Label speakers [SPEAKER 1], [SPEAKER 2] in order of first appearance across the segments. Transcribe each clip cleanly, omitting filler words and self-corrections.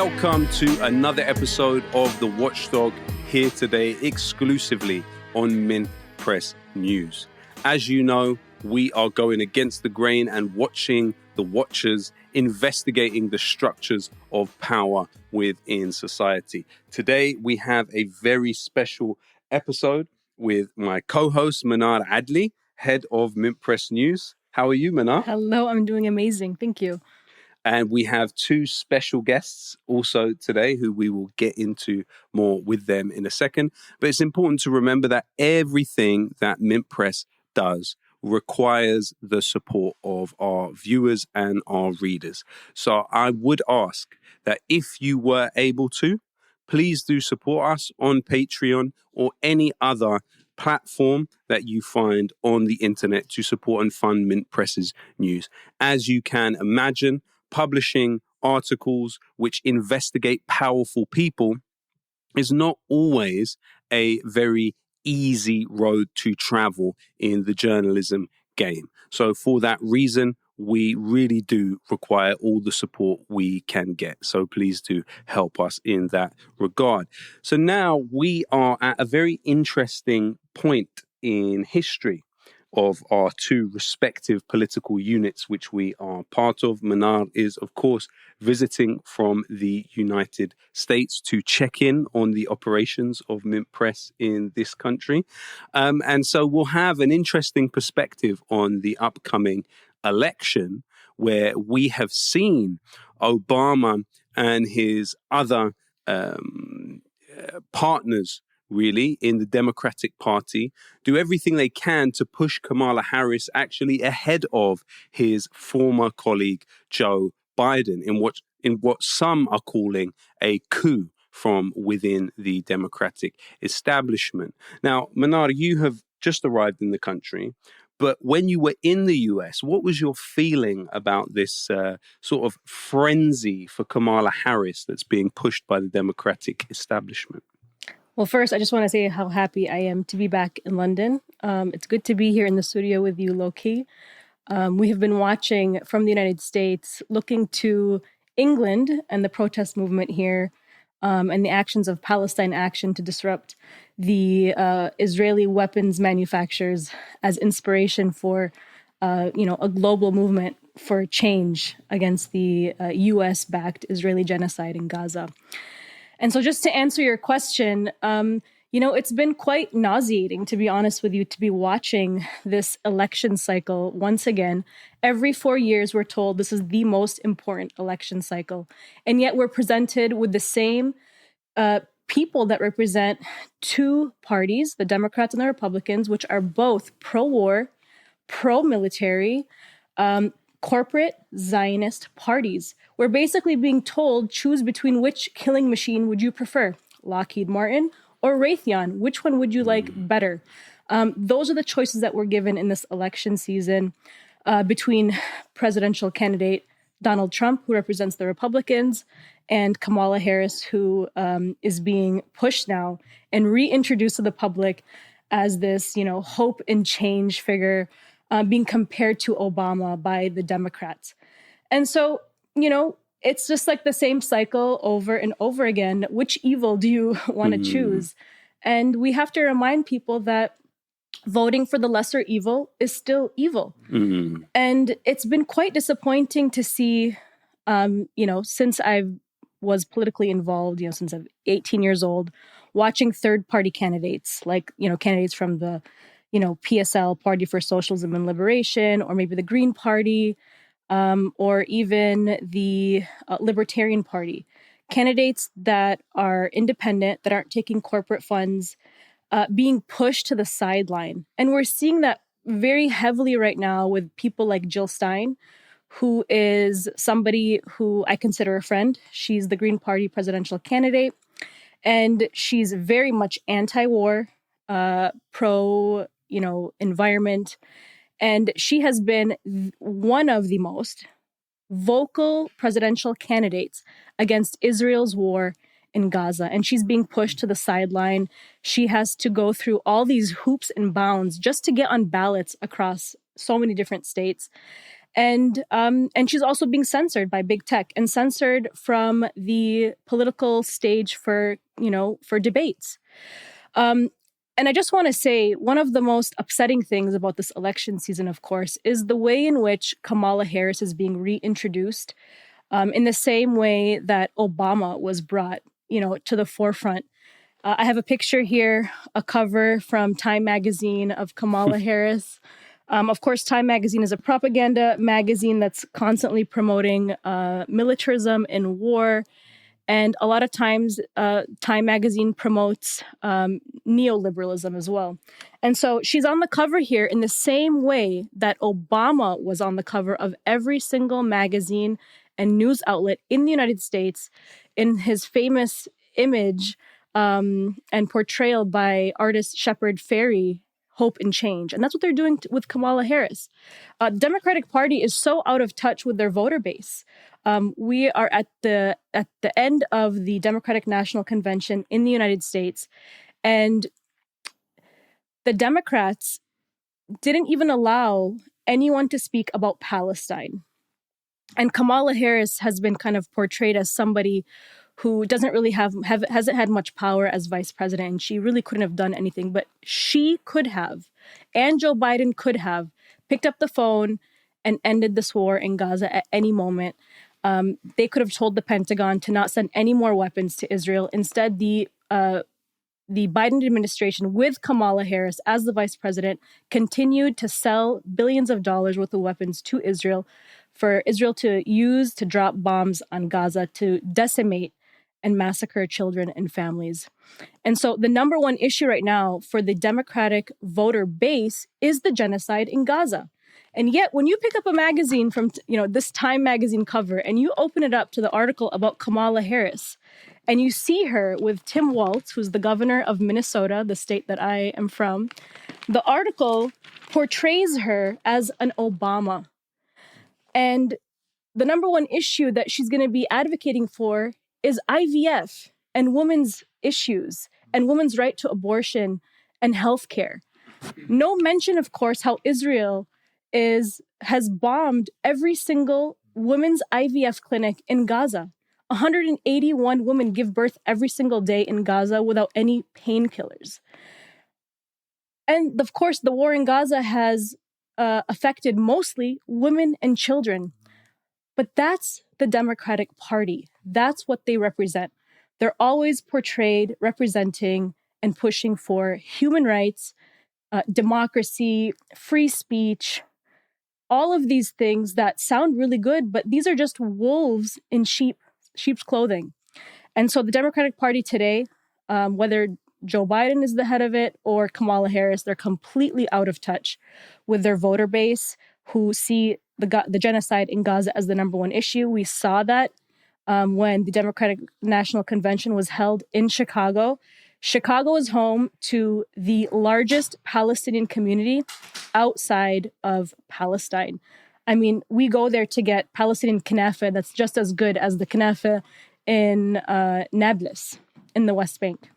[SPEAKER 1] Welcome to another episode of the Watchdog, here today exclusively on MintPress News. As you know, we are going against the grain and watching the watchers, investigating the structures of power within society. Today, we have a very special episode with my co-host, Mnar Adley, head of MintPress News. How are you, Mnar?
[SPEAKER 2] Hello, I'm doing amazing. Thank you.
[SPEAKER 1] And we have two special guests also today who we will get into more with them in a second. But it's important to remember that everything that MintPress does requires the support of our viewers and our readers. So I would ask that if you were able to, please do support us on Patreon or any other platform that you find on the internet to support and fund MintPress's news. As you can imagine, publishing articles which investigate powerful people is not always a very easy road to travel in the journalism game. So for that reason, we really do require all the support we can get. So please do help us in that regard. So now we are at a very interesting point in history of our two respective political units, which we are part of. Mnar is, of course, visiting from the United States to check in on the operations of MintPress in this country. And so we'll have an interesting perspective on the upcoming election, where we have seen Obama and his other partners really in the Democratic Party do everything they can to push Kamala Harris actually ahead of his former colleague Joe Biden in what some are calling a coup from within the Democratic establishment. Now, Mnar, you have just arrived in the country, but when you were in the US, what was your feeling about this sort of frenzy for Kamala Harris that's being pushed by the Democratic establishment?
[SPEAKER 2] Well, first, I just want to say how happy I am to be back in London. It's good to be here in the studio with you, Lowkey. We have been watching from the United States, looking to England and the protest movement here, and the actions of Palestine Action to disrupt the Israeli weapons manufacturers as inspiration for, a global movement for change against the U.S.-backed Israeli genocide in Gaza. And so just to answer your question, it's been quite nauseating, to be honest with you, to be watching this election cycle once again. Every 4 years, we're told this is the most important election cycle. And yet we're presented with the same people that represent two parties, the Democrats and the Republicans, which are both pro-war, pro-military, corporate Zionist parties. We're basically being told, choose between which killing machine would you prefer, Lockheed Martin or Raytheon? Which one would you like better? Those are the choices that were given in this election season between presidential candidate Donald Trump, who represents the Republicans, and Kamala Harris, who is being pushed now and reintroduced to the public as this, hope and change figure being compared to Obama by the Democrats. And so, it's just like the same cycle over and over again. Which evil do you want to choose? And we have to remind people that voting for the lesser evil is still evil. And it's been quite disappointing to see, since I was politically involved, since I'm 18 years old, watching third-party candidates, like, candidates from the, PSL, Party for Socialism and Liberation, or maybe the Green Party, or even the Libertarian Party. Candidates that are independent, that aren't taking corporate funds, being pushed to the sideline. And we're seeing that very heavily right now with people like Jill Stein, who is somebody who I consider a friend. She's the Green Party presidential candidate, and she's very much anti-war, pro, environment. And she has been one of the most vocal presidential candidates against Israel's war in Gaza. And she's being pushed to the sideline. She has to go through all these hoops and bounds just to get on ballots across so many different states. And she's also being censored by big tech and censored from the political stage for debates. And I just want to say one of the most upsetting things about this election season, of course, is the way in which Kamala Harris is being reintroduced, in the same way that Obama was brought, to the forefront. I have a picture here, a cover from Time magazine of Kamala Harris. Of course, Time magazine is a propaganda magazine that's constantly promoting militarism and war. And a lot of times, Time magazine promotes neoliberalism as well. And so she's on the cover here in the same way that Obama was on the cover of every single magazine and news outlet in the United States in his famous image and portrayal by artist Shepard Fairey, Hope and Change. And that's what they're doing with Kamala Harris. The Democratic Party is so out of touch with their voter base. We are at the end of the Democratic National Convention in the United States, and the Democrats didn't even allow anyone to speak about Palestine. And Kamala Harris has been kind of portrayed as somebody who doesn't really hasn't had much power as vice president, and she really couldn't have done anything. But she could have, and Joe Biden could have, picked up the phone and ended this war in Gaza at any moment. They could have told the Pentagon to not send any more weapons to Israel. Instead, the Biden administration, with Kamala Harris as the vice president, continued to sell billions of dollars worth of weapons to Israel for Israel to use to drop bombs on Gaza to decimate and massacre children and families. And so the number one issue right now for the Democratic voter base is the genocide in Gaza. And yet, when you pick up a magazine from, this Time magazine cover and you open it up to the article about Kamala Harris, and you see her with Tim Walz, who's the governor of Minnesota, the state that I am from, the article portrays her as an Obama. And the number one issue that she's going to be advocating for is IVF and women's issues and women's right to abortion and healthcare. No mention, of course, how Israel has bombed every single women's IVF clinic in Gaza. 181 women give birth every single day in Gaza without any painkillers. And of course, the war in Gaza has affected mostly women and children. But that's the Democratic Party. That's what they represent. They're always portrayed representing and pushing for human rights, democracy, free speech, all of these things that sound really good, but these are just wolves in sheep's clothing. And so the Democratic Party today, whether Joe Biden is the head of it or Kamala Harris, they're completely out of touch with their voter base who see the genocide in Gaza as the number one issue. We saw that when the Democratic National Convention was held in Chicago. Chicago is home to the largest Palestinian community outside of Palestine. I mean, we go there to get Palestinian knafa that's just as good as the knafa in Nablus in the West Bank.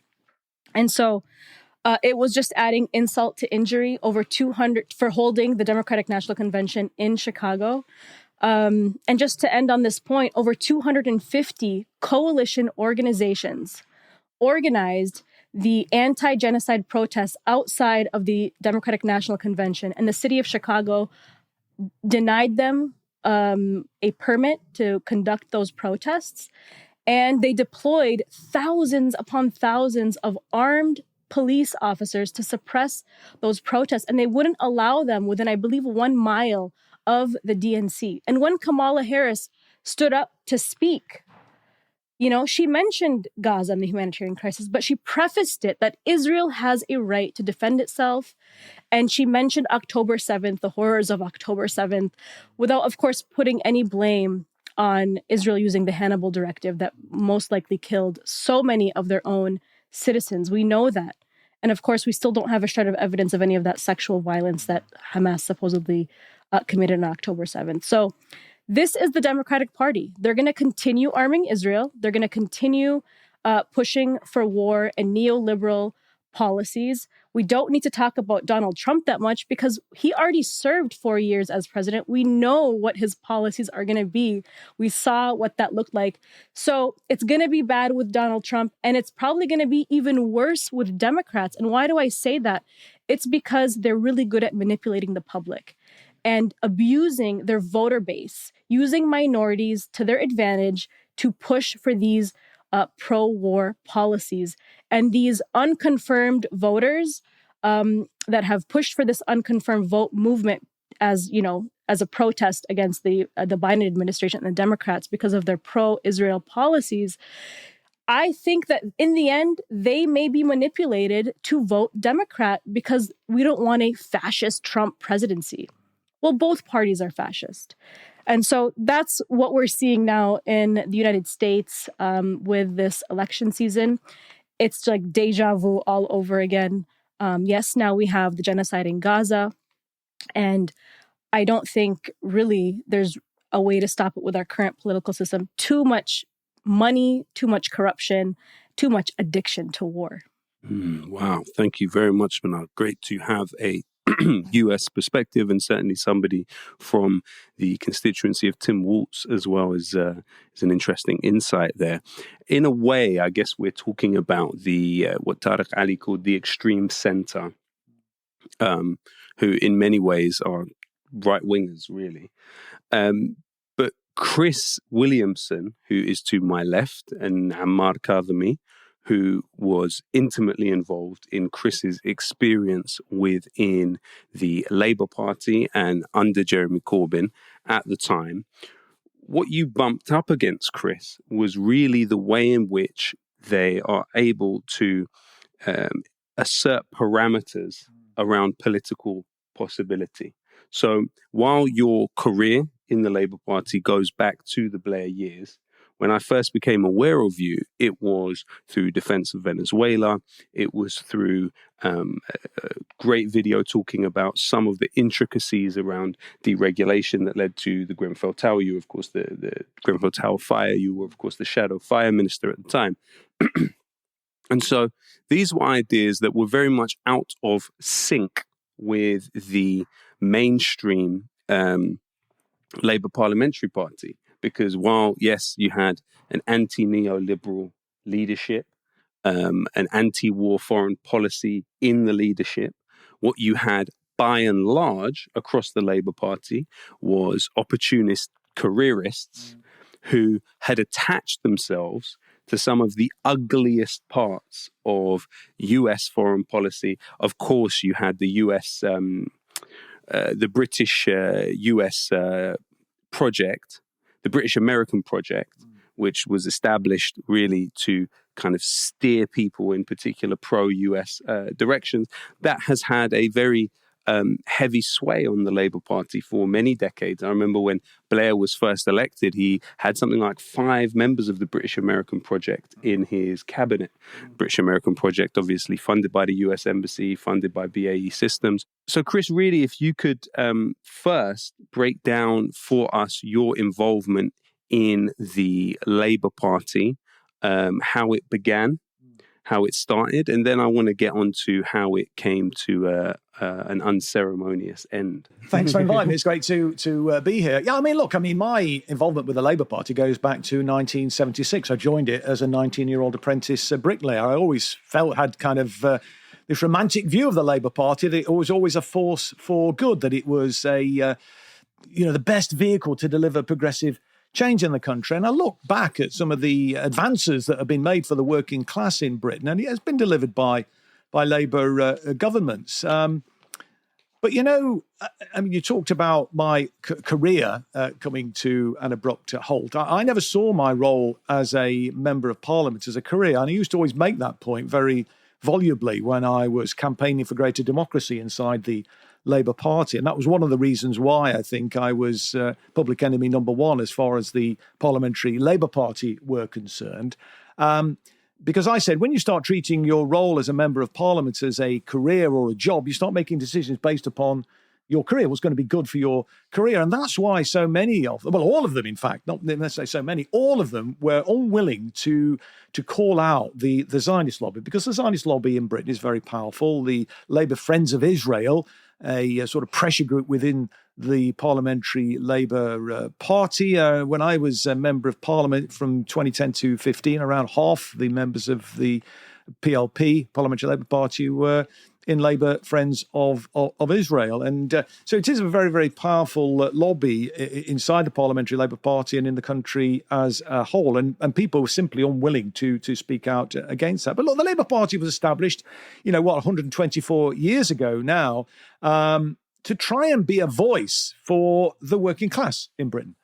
[SPEAKER 2] And so it was just adding insult to injury, over 200 for holding the Democratic National Convention in Chicago. And just to end on this point, over 250 coalition organizations organized the anti-genocide protests outside of the Democratic National Convention, and the city of Chicago denied them a permit to conduct those protests. And they deployed thousands upon thousands of armed police officers to suppress those protests. And they wouldn't allow them within, I believe, 1 mile of the DNC. And when Kamala Harris stood up to speak, she mentioned Gaza and the humanitarian crisis, but she prefaced it that Israel has a right to defend itself. And she mentioned October 7th, the horrors of October 7th, without, of course, putting any blame on Israel using the Hannibal Directive that most likely killed so many of their own citizens. We know that. And of course, we still don't have a shred of evidence of any of that sexual violence that Hamas supposedly committed on October 7th. So this is the Democratic Party. They're going to continue arming Israel. They're going to continue pushing for war and neoliberal policies. We don't need to talk about Donald Trump that much because he already served 4 years as president. We know what his policies are going to be. We saw what that looked like. So it's going to be bad with Donald Trump, and it's probably going to be even worse with Democrats. And why do I say that? It's because they're really good at manipulating the public and abusing their voter base, using minorities to their advantage to push for these pro-war policies. And these unconfirmed voters that have pushed for this unconfirmed vote movement as a protest against the Biden administration and the Democrats because of their pro-Israel policies, I think that in the end, they may be manipulated to vote Democrat because we don't want a fascist Trump presidency. Well, both parties are fascist. And so that's what we're seeing now in the United States with this election season. It's like deja vu all over again. Yes, now we have the genocide in Gaza. And I don't think really there's a way to stop it with our current political system. Too much money, too much corruption, too much addiction to war.
[SPEAKER 1] Wow. Thank you very much, Mnar. Great to have a US perspective, and certainly somebody from the constituency of Tim Walz as well is an interesting insight there. In a way, I guess we're talking about the what Tariq Ali called the extreme center, who in many ways are right-wingers, really. But Chris Williamson, who is to my left, and Ammar Kazmi, who was intimately involved in Chris's experience within the Labour Party and under Jeremy Corbyn at the time. What you bumped up against, Chris, was really the way in which they are able to assert parameters around political possibility. So while your career in the Labour Party goes back to the Blair years, when I first became aware of you, it was through Defense of Venezuela. It was through a great video talking about some of the intricacies around deregulation that led to the Grenfell Tower. You were, of course, the Grenfell Tower fire. You were, of course, the shadow fire minister at the time. And so these were ideas that were very much out of sync with the mainstream Labour Parliamentary Party. Because while, yes, you had an anti-neoliberal leadership, an anti-war foreign policy in the leadership, what you had by and large across the Labour Party was opportunist careerists who had attached themselves to some of the ugliest parts of US foreign policy. Of course, you had the US, the British US project, the British-American project, which was established really to kind of steer people in particular pro-US directions, that has had a very heavy sway on the Labour Party for many decades. I remember when Blair was first elected, he had something like 5 members of the British-American project in his cabinet. British-American project, obviously funded by the US Embassy, funded by BAE Systems. So, Chris, really, if you could first break down for us your involvement in the Labour Party, how it began, how it started, and then I want to get on to how it came to an unceremonious end.
[SPEAKER 3] Thanks for inviting me. It's great to be here. Yeah, my involvement with the Labour Party goes back to 1976. I joined it as a 19-year-old apprentice bricklayer. I always had kind of this romantic view of the Labour Party, that it was always a force for good, that it was the best vehicle to deliver progressive change in the country. And I look back at some of the advances that have been made for the working class in Britain, and it has been delivered by Labour governments. But, you talked about my career coming to an abrupt halt. I never saw my role as a member of Parliament as a career. And I used to always make that point very volubly when I was campaigning for greater democracy inside the Labour Party. And that was one of the reasons why I think I was public enemy number one as far as the parliamentary Labour Party were concerned. Because I said, when you start treating your role as a member of Parliament as a career or a job, you start making decisions based upon your career, what's going to be good for your career. And that's why so many of them, well, all of them, in fact, not necessarily so many, all of them were unwilling to call out the Zionist lobby, because the Zionist lobby in Britain is very powerful. The Labour Friends of Israel, a sort of pressure group within the Parliamentary Labour Party. When I was a member of Parliament from 2010 to 15, around half the members of the PLP, Parliamentary Labour Party, were in Labour Friends of Israel. And so it is a very, very powerful lobby inside the Parliamentary Labour Party and in the country as a whole. And people were simply unwilling to speak out against that. But look, the Labour Party was established, 124 years ago now, to try and be a voice for the working class in Britain.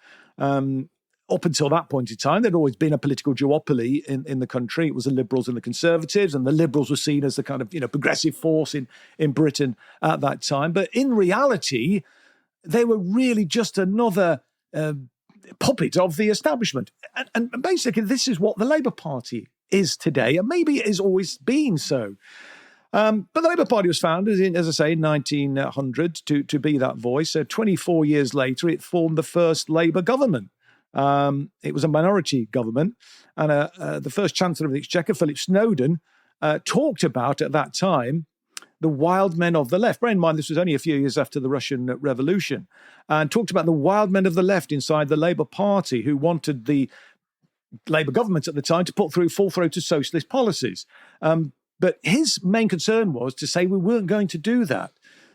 [SPEAKER 3] Up until that point in time, there'd always been a political duopoly in the country. It was the Liberals and the Conservatives, and the Liberals were seen as the kind of progressive force in Britain at that time. But in reality, they were really just another puppet of the establishment. And basically, this is what the Labour Party is today, and maybe it has always been so. But the Labour Party was founded, as I say, in 1900 to be that voice. 24 years later, it formed the first Labour government. It was a minority government, and the first Chancellor of the Exchequer, Philip Snowden, talked about at that time the wild men of the left. Bear in mind, this was only a few years after the Russian Revolution, and talked about the wild men of the left inside the Labour Party who wanted the Labour government at the time to put through full-throated socialist policies. But his main concern was to say we weren't going to do that,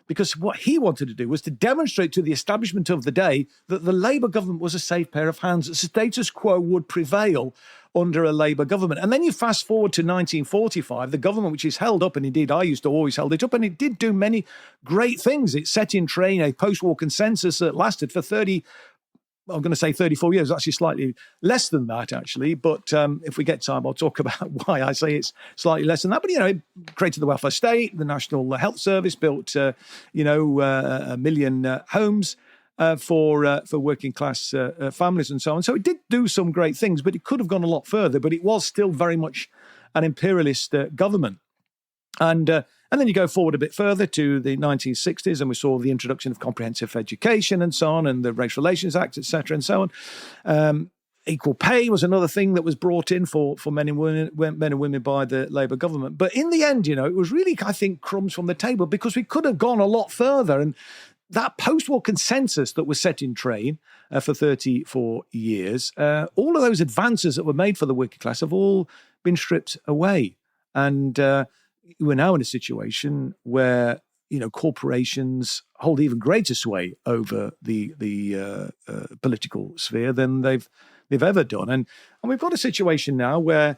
[SPEAKER 3] because what he wanted to do was to demonstrate to the establishment of the day that the Labour government was a safe pair of hands, that status quo would prevail under a Labour government. And then you fast forward to 1945, the government, which is held up, and indeed I used to always hold it up, and it did do many great things. It set in train a post-war consensus that lasted for 34 years, actually slightly less than that, actually. But if we get time, I'll talk about why I say it's slightly less than that. But, it created the welfare state, the National Health Service, built, a million homes for working class families and so on. So it did do some great things, but it could have gone a lot further. But it was still very much an imperialist government. And then you go forward a bit further to the 1960s, and we saw the introduction of comprehensive education and so on, and the Race Relations Act, etc., and so on. Equal pay was another thing that was brought in for men and women by the Labour government. But in the end, it was really, I think, crumbs from the table, because we could have gone a lot further. And that post-war consensus that was set in train for 34 years, all of those advances that were made for the working class have all been stripped away. And we're now in a situation where corporations hold even greater sway over the political sphere than they've ever done, and we've got a situation now where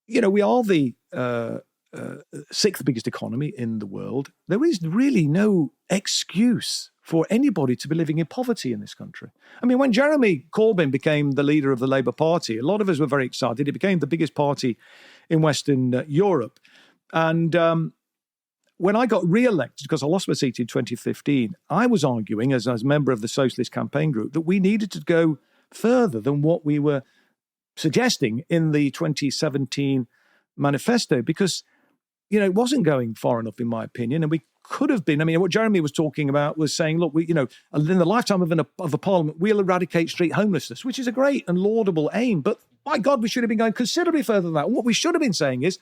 [SPEAKER 3] we are the sixth biggest economy in the world. There is really no excuse for anybody to be living in poverty in this country. I mean, when Jeremy Corbyn became the leader of the Labour Party, a lot of us were very excited. It became the biggest party in Western Europe. And when I got re-elected, because I lost my seat in 2015, I was arguing, as a member of the Socialist Campaign Group, that we needed to go further than what we were suggesting in the 2017 manifesto, because, it wasn't going far enough, in my opinion, and we could have been. I mean, what Jeremy was talking about was saying, look, we, in the lifetime of a parliament, we'll eradicate street homelessness, which is a great and laudable aim, but my God, we should have been going considerably further than that. And what we should have been saying is,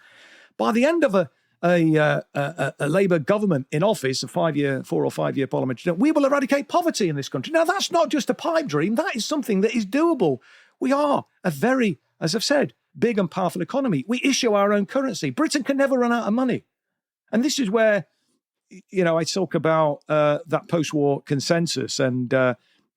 [SPEAKER 3] by the end of a Labour government in office, a 4 or 5 year parliamentary term, we will eradicate poverty in this country. Now, that's not just a pipe dream. That is something that is doable. We are a very, as I've said, big and powerful economy. We issue our own currency. Britain can never run out of money. And this is where, I talk about that post-war consensus and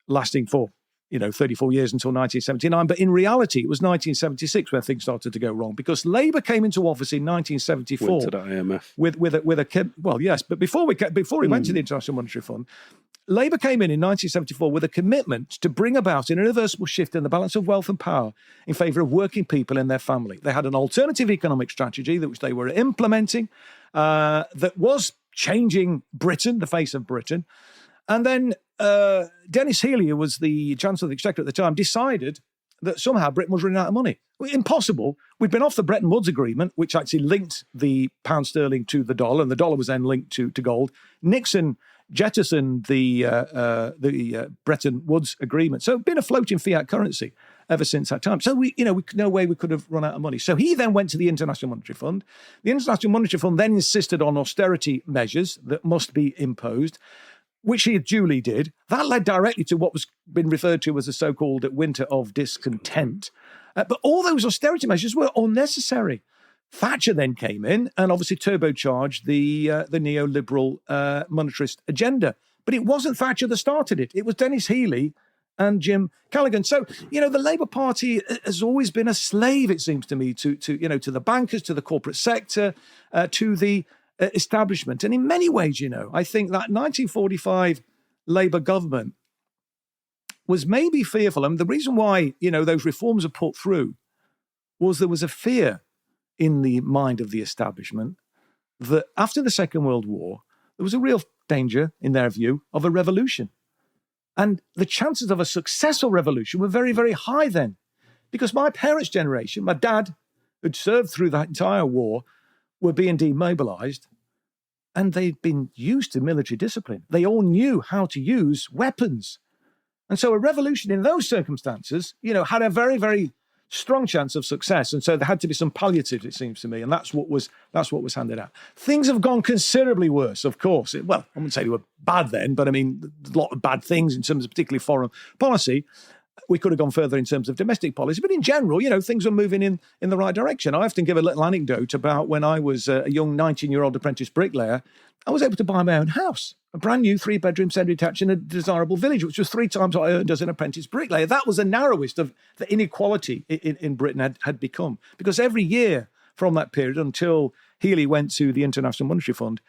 [SPEAKER 3] lasting for 34 years until 1979. But in reality, it was 1976 where things started to go wrong, because Labour came into office in 1974
[SPEAKER 1] went to the IMF
[SPEAKER 3] but before he went to the International Monetary Fund, Labour came in 1974 with a commitment to bring about an irreversible shift in the balance of wealth and power in favour of working people and their family. They had an alternative economic strategy which they were implementing that was changing Britain, the face of Britain. And then Dennis Healey, who was the Chancellor of the Exchequer at the time, decided that somehow Britain was running out of money. Impossible. We'd been off the Bretton Woods Agreement, which actually linked the pound sterling to the dollar, and the dollar was then linked to gold. Nixon jettisoned the Bretton Woods agreement. So it'd been a floating fiat currency ever since that time. So no way we could have run out of money. So he then went to the International Monetary Fund. The International Monetary Fund then insisted on austerity measures that must be imposed, which he duly did. That led directly to what was been referred to as the so-called winter of discontent. But all those austerity measures were unnecessary. Thatcher then came in and obviously turbocharged the neoliberal monetarist agenda. But it wasn't Thatcher that started it. It was Dennis Healey and Jim Callaghan. So, the Labour Party has always been a slave, it seems to me, to the bankers, to the corporate sector, to the establishment. And in many ways, I think that 1945 Labour government was maybe fearful. And the reason why, those reforms are put through was there was a fear in the mind of the establishment that after the Second World War, there was a real danger, in their view, of a revolution. And the chances of a successful revolution were very, very high then. Because my parents' generation, my dad, who'd served through that entire war, were being demobilized, and they'd been used to military discipline. They all knew how to use weapons. And so a revolution in those circumstances, had a very, very strong chance of success. And so there had to be some palliatives, it seems to me, and that's what was handed out. Things have gone considerably worse, of course. I wouldn't say they were bad then, but a lot of bad things in terms of particularly foreign policy. We could have gone further in terms of domestic policy, but in general, things are moving in the right direction. I often give a little anecdote about when I was a young 19-year-old apprentice bricklayer. I was able to buy my own house, a brand new 3-bedroom semi-detached in a desirable village, which was 3 times what I earned as an apprentice bricklayer. That was the narrowest of the inequality in Britain had become, because every year from that period until Healey went to the International Monetary Fund,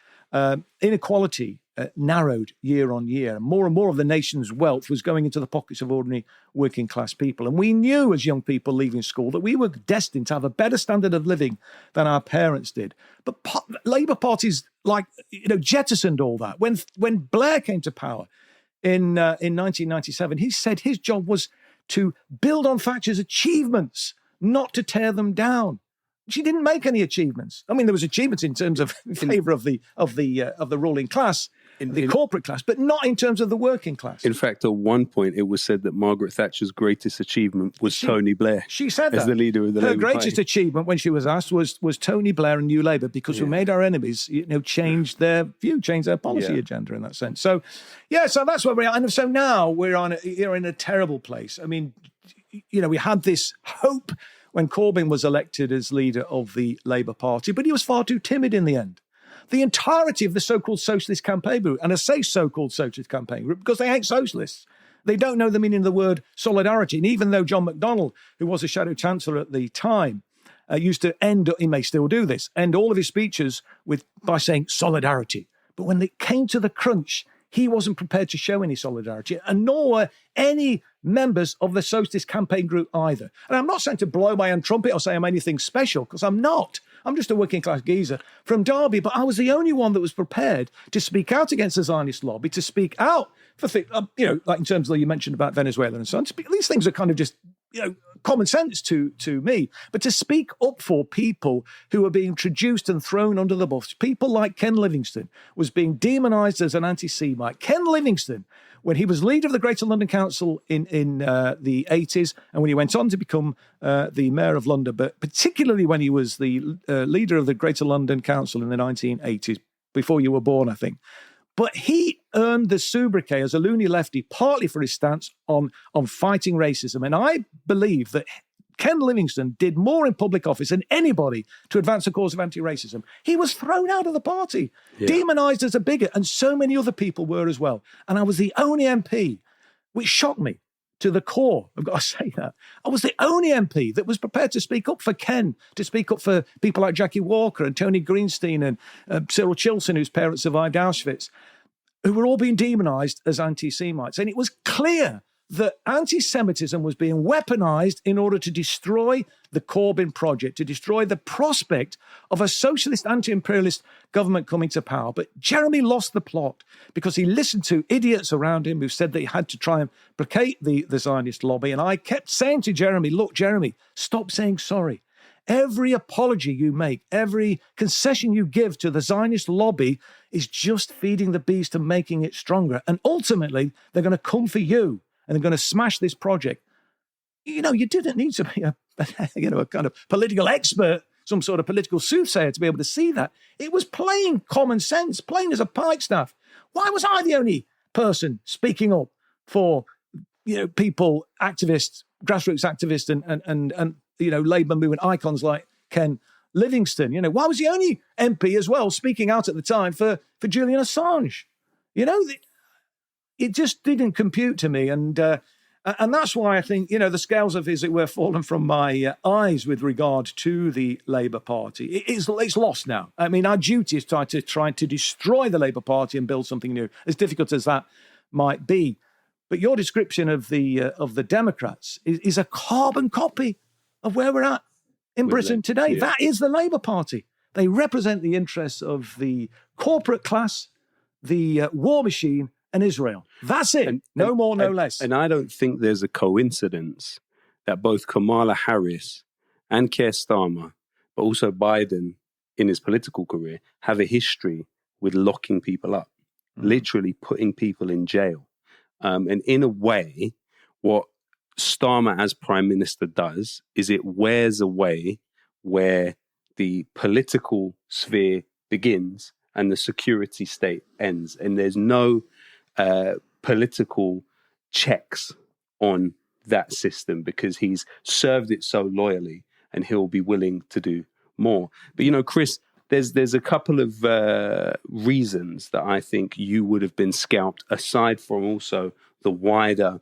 [SPEAKER 3] inequality narrowed year on year. And more of the nation's wealth was going into the pockets of ordinary working class people. And we knew as young people leaving school that we were destined to have a better standard of living than our parents did. But Labour parties jettisoned all that. When Blair came to power in 1997, he said his job was to build on Thatcher's achievements, not to tear them down. She didn't make any achievements. There was achievements in terms of in favour of the ruling class, the corporate class, but not in terms of the working class.
[SPEAKER 1] In fact, at one point, it was said that Margaret Thatcher's greatest achievement was Tony Blair.
[SPEAKER 3] She said that.
[SPEAKER 1] As the leader of the Labour Party.
[SPEAKER 3] Her greatest achievement, when she was asked, was Tony Blair and New Labour, because we made our enemies, change their view, change their policy agenda in that sense. So, so that's where we are. And so now we're in a terrible place. We had this hope when Corbyn was elected as leader of the Labour Party, but he was far too timid in the end. The entirety of the so-called socialist campaign group, and I say so-called socialist campaign group because they hate socialists. They don't know the meaning of the word solidarity. And even though John McDonnell, who was a shadow chancellor at the time, used to he may still do this, end all of his speeches by saying solidarity. But when it came to the crunch, he wasn't prepared to show any solidarity, and nor were any members of the socialist campaign group either. And I'm not saying to blow my own trumpet or say I'm anything special, because I'm not. I'm just a working class geezer from Derby, but I was the only one that was prepared to speak out against the Zionist lobby, to speak out for things, like in terms of you mentioned about Venezuela and so on. These things are kind of just, common sense to me, but to speak up for people who are being traduced and thrown under the bus. People like Ken Livingstone was being demonised as an anti-Semite. Ken Livingstone, when he was leader of the Greater London Council in the 80s, and when he went on to become the Mayor of London, but particularly when he was the leader of the Greater London Council in the 1980s, before you were born, I think. But he earned the sobriquet as a loony lefty partly for his stance on fighting racism. And I believe that Ken Livingstone did more in public office than anybody to advance the cause of anti-racism. He was thrown out of the party, demonised as a bigot, and so many other people were as well. And I was the only MP, which shocked me to the core. I've got to say that. I was the only MP that was prepared to speak up for Ken, to speak up for people like Jackie Walker and Tony Greenstein and Cyril Chilson, whose parents survived Auschwitz, who were all being demonised as anti-Semites. And it was clear that anti-Semitism was being weaponised in order to destroy the Corbyn project, to destroy the prospect of a socialist anti-imperialist government coming to power. But Jeremy lost the plot because he listened to idiots around him who said that he had to try and placate the Zionist lobby. And I kept saying to Jeremy, look, Jeremy, stop saying sorry. Every apology you make, every concession you give to the Zionist lobby is just feeding the beast and making it stronger. And ultimately, they're going to come for you and they're going to smash this project. You know, you didn't need to be a kind of political expert, some sort of political soothsayer to be able to see that. It was plain common sense, plain as a pikestaff. Why was I the only person speaking up for, people, activists, grassroots activists and Labour movement icons like Ken Livingstone? Why was the only MP as well speaking out at the time for Julian Assange? It just didn't compute to me. And that's why I think, the scales have, as it were, fallen from my eyes with regard to the Labour Party. It's lost now. I mean, our duty is try to destroy the Labour Party and build something new, as difficult as that might be. But your description of the Democrats is a carbon copy of where we're at in Britain today. Yeah. That is the Labour Party. They represent the interests of the corporate class, the war machine, and Israel. That's it. No more, no less.
[SPEAKER 1] And I don't think there's a coincidence that both Kamala Harris and Keir Starmer, but also Biden in his political career, have a history with locking people up, literally putting people in jail. And in a way, what Starmer as Prime Minister does is it wears away where the political sphere begins and the security state ends. And there's no political checks on that system because he's served it so loyally and he'll be willing to do more. But, Chris, there's a couple of reasons that I think you would have been scalped, aside from also the wider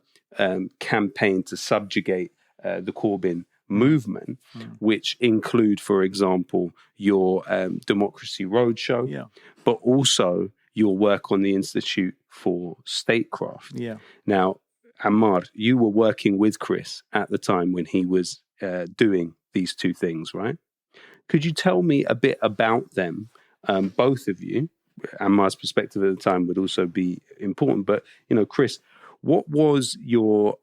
[SPEAKER 1] campaign to subjugate the Corbyn movement, which include, for example, your Democracy Roadshow, but also your work on the Institute for Statecraft. Yeah. Now, Ammar, you were working with Chris at the time when he was doing these two things, right? Could you tell me a bit about them, both of you? Ammar's perspective at the time would also be important. But, Chris, what was your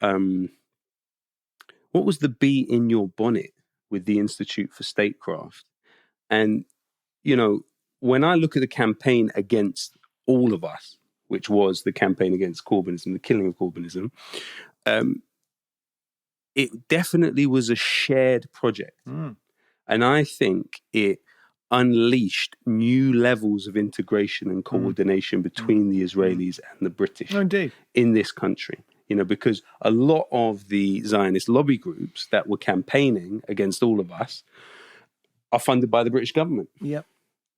[SPEAKER 1] what was the bee in your bonnet with the Institute for Statecraft? And, when I look at the campaign against all of us, which was the campaign against Corbynism, the killing of Corbynism, it definitely was a shared project. And I think it unleashed new levels of integration and coordination between the Israelis and the British in this country. Because a lot of the Zionist lobby groups that were campaigning against all of us are funded by the British government. Yep.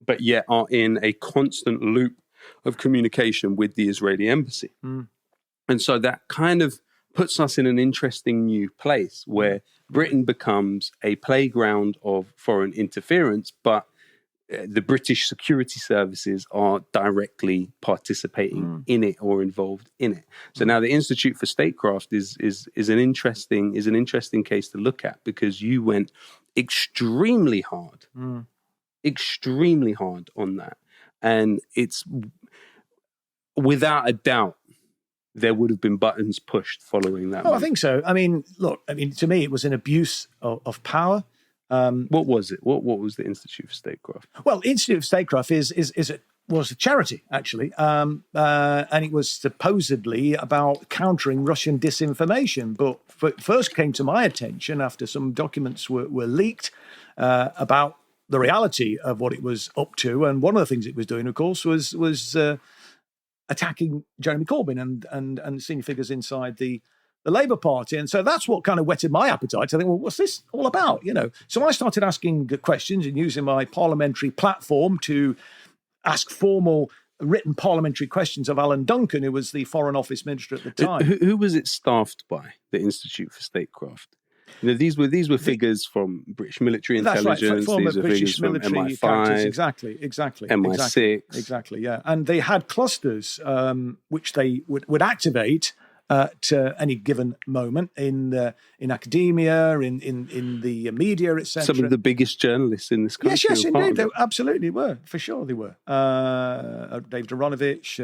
[SPEAKER 1] But yet are in a constant loop of communication with the Israeli embassy. And so that kind of puts us in an interesting new place where Britain becomes a playground of foreign interference, but the British security services are directly participating in it or involved in it. So now the Institute for Statecraft is an interesting case to look at, because you went extremely hard on that. And it's without a doubt, there would have been buttons pushed following that.
[SPEAKER 3] Oh, I think so. I mean, look, to me, it was an abuse of power.
[SPEAKER 1] What was it? What was the Institute for Statecraft?
[SPEAKER 3] Well, Institute for Statecraft was a charity, actually, and it was supposedly about countering Russian disinformation. But what first came to my attention after some documents were leaked about the reality of what it was up to, and one of the things it was doing, of course, was attacking Jeremy Corbyn and senior figures inside the Labour Party. And so that's what kind of whetted my appetite. I think, well, what's this all about? So I started asking questions and using my parliamentary platform to ask formal written parliamentary questions of Alan Duncan, who was the Foreign Office Minister at the time.
[SPEAKER 1] Who was it staffed by, the Institute for Statecraft? These were figures from British military intelligence. That's right,
[SPEAKER 3] former
[SPEAKER 1] these were
[SPEAKER 3] British
[SPEAKER 1] figures from
[SPEAKER 3] military
[SPEAKER 1] MI5,
[SPEAKER 3] exactly.
[SPEAKER 1] MI6.
[SPEAKER 3] Exactly, yeah. And they had clusters which they would activate at any given moment in academia, in the media, etc.
[SPEAKER 1] Some of the biggest journalists in this country.
[SPEAKER 3] Yes, indeed, they absolutely were. For sure, they were. David Aronovich,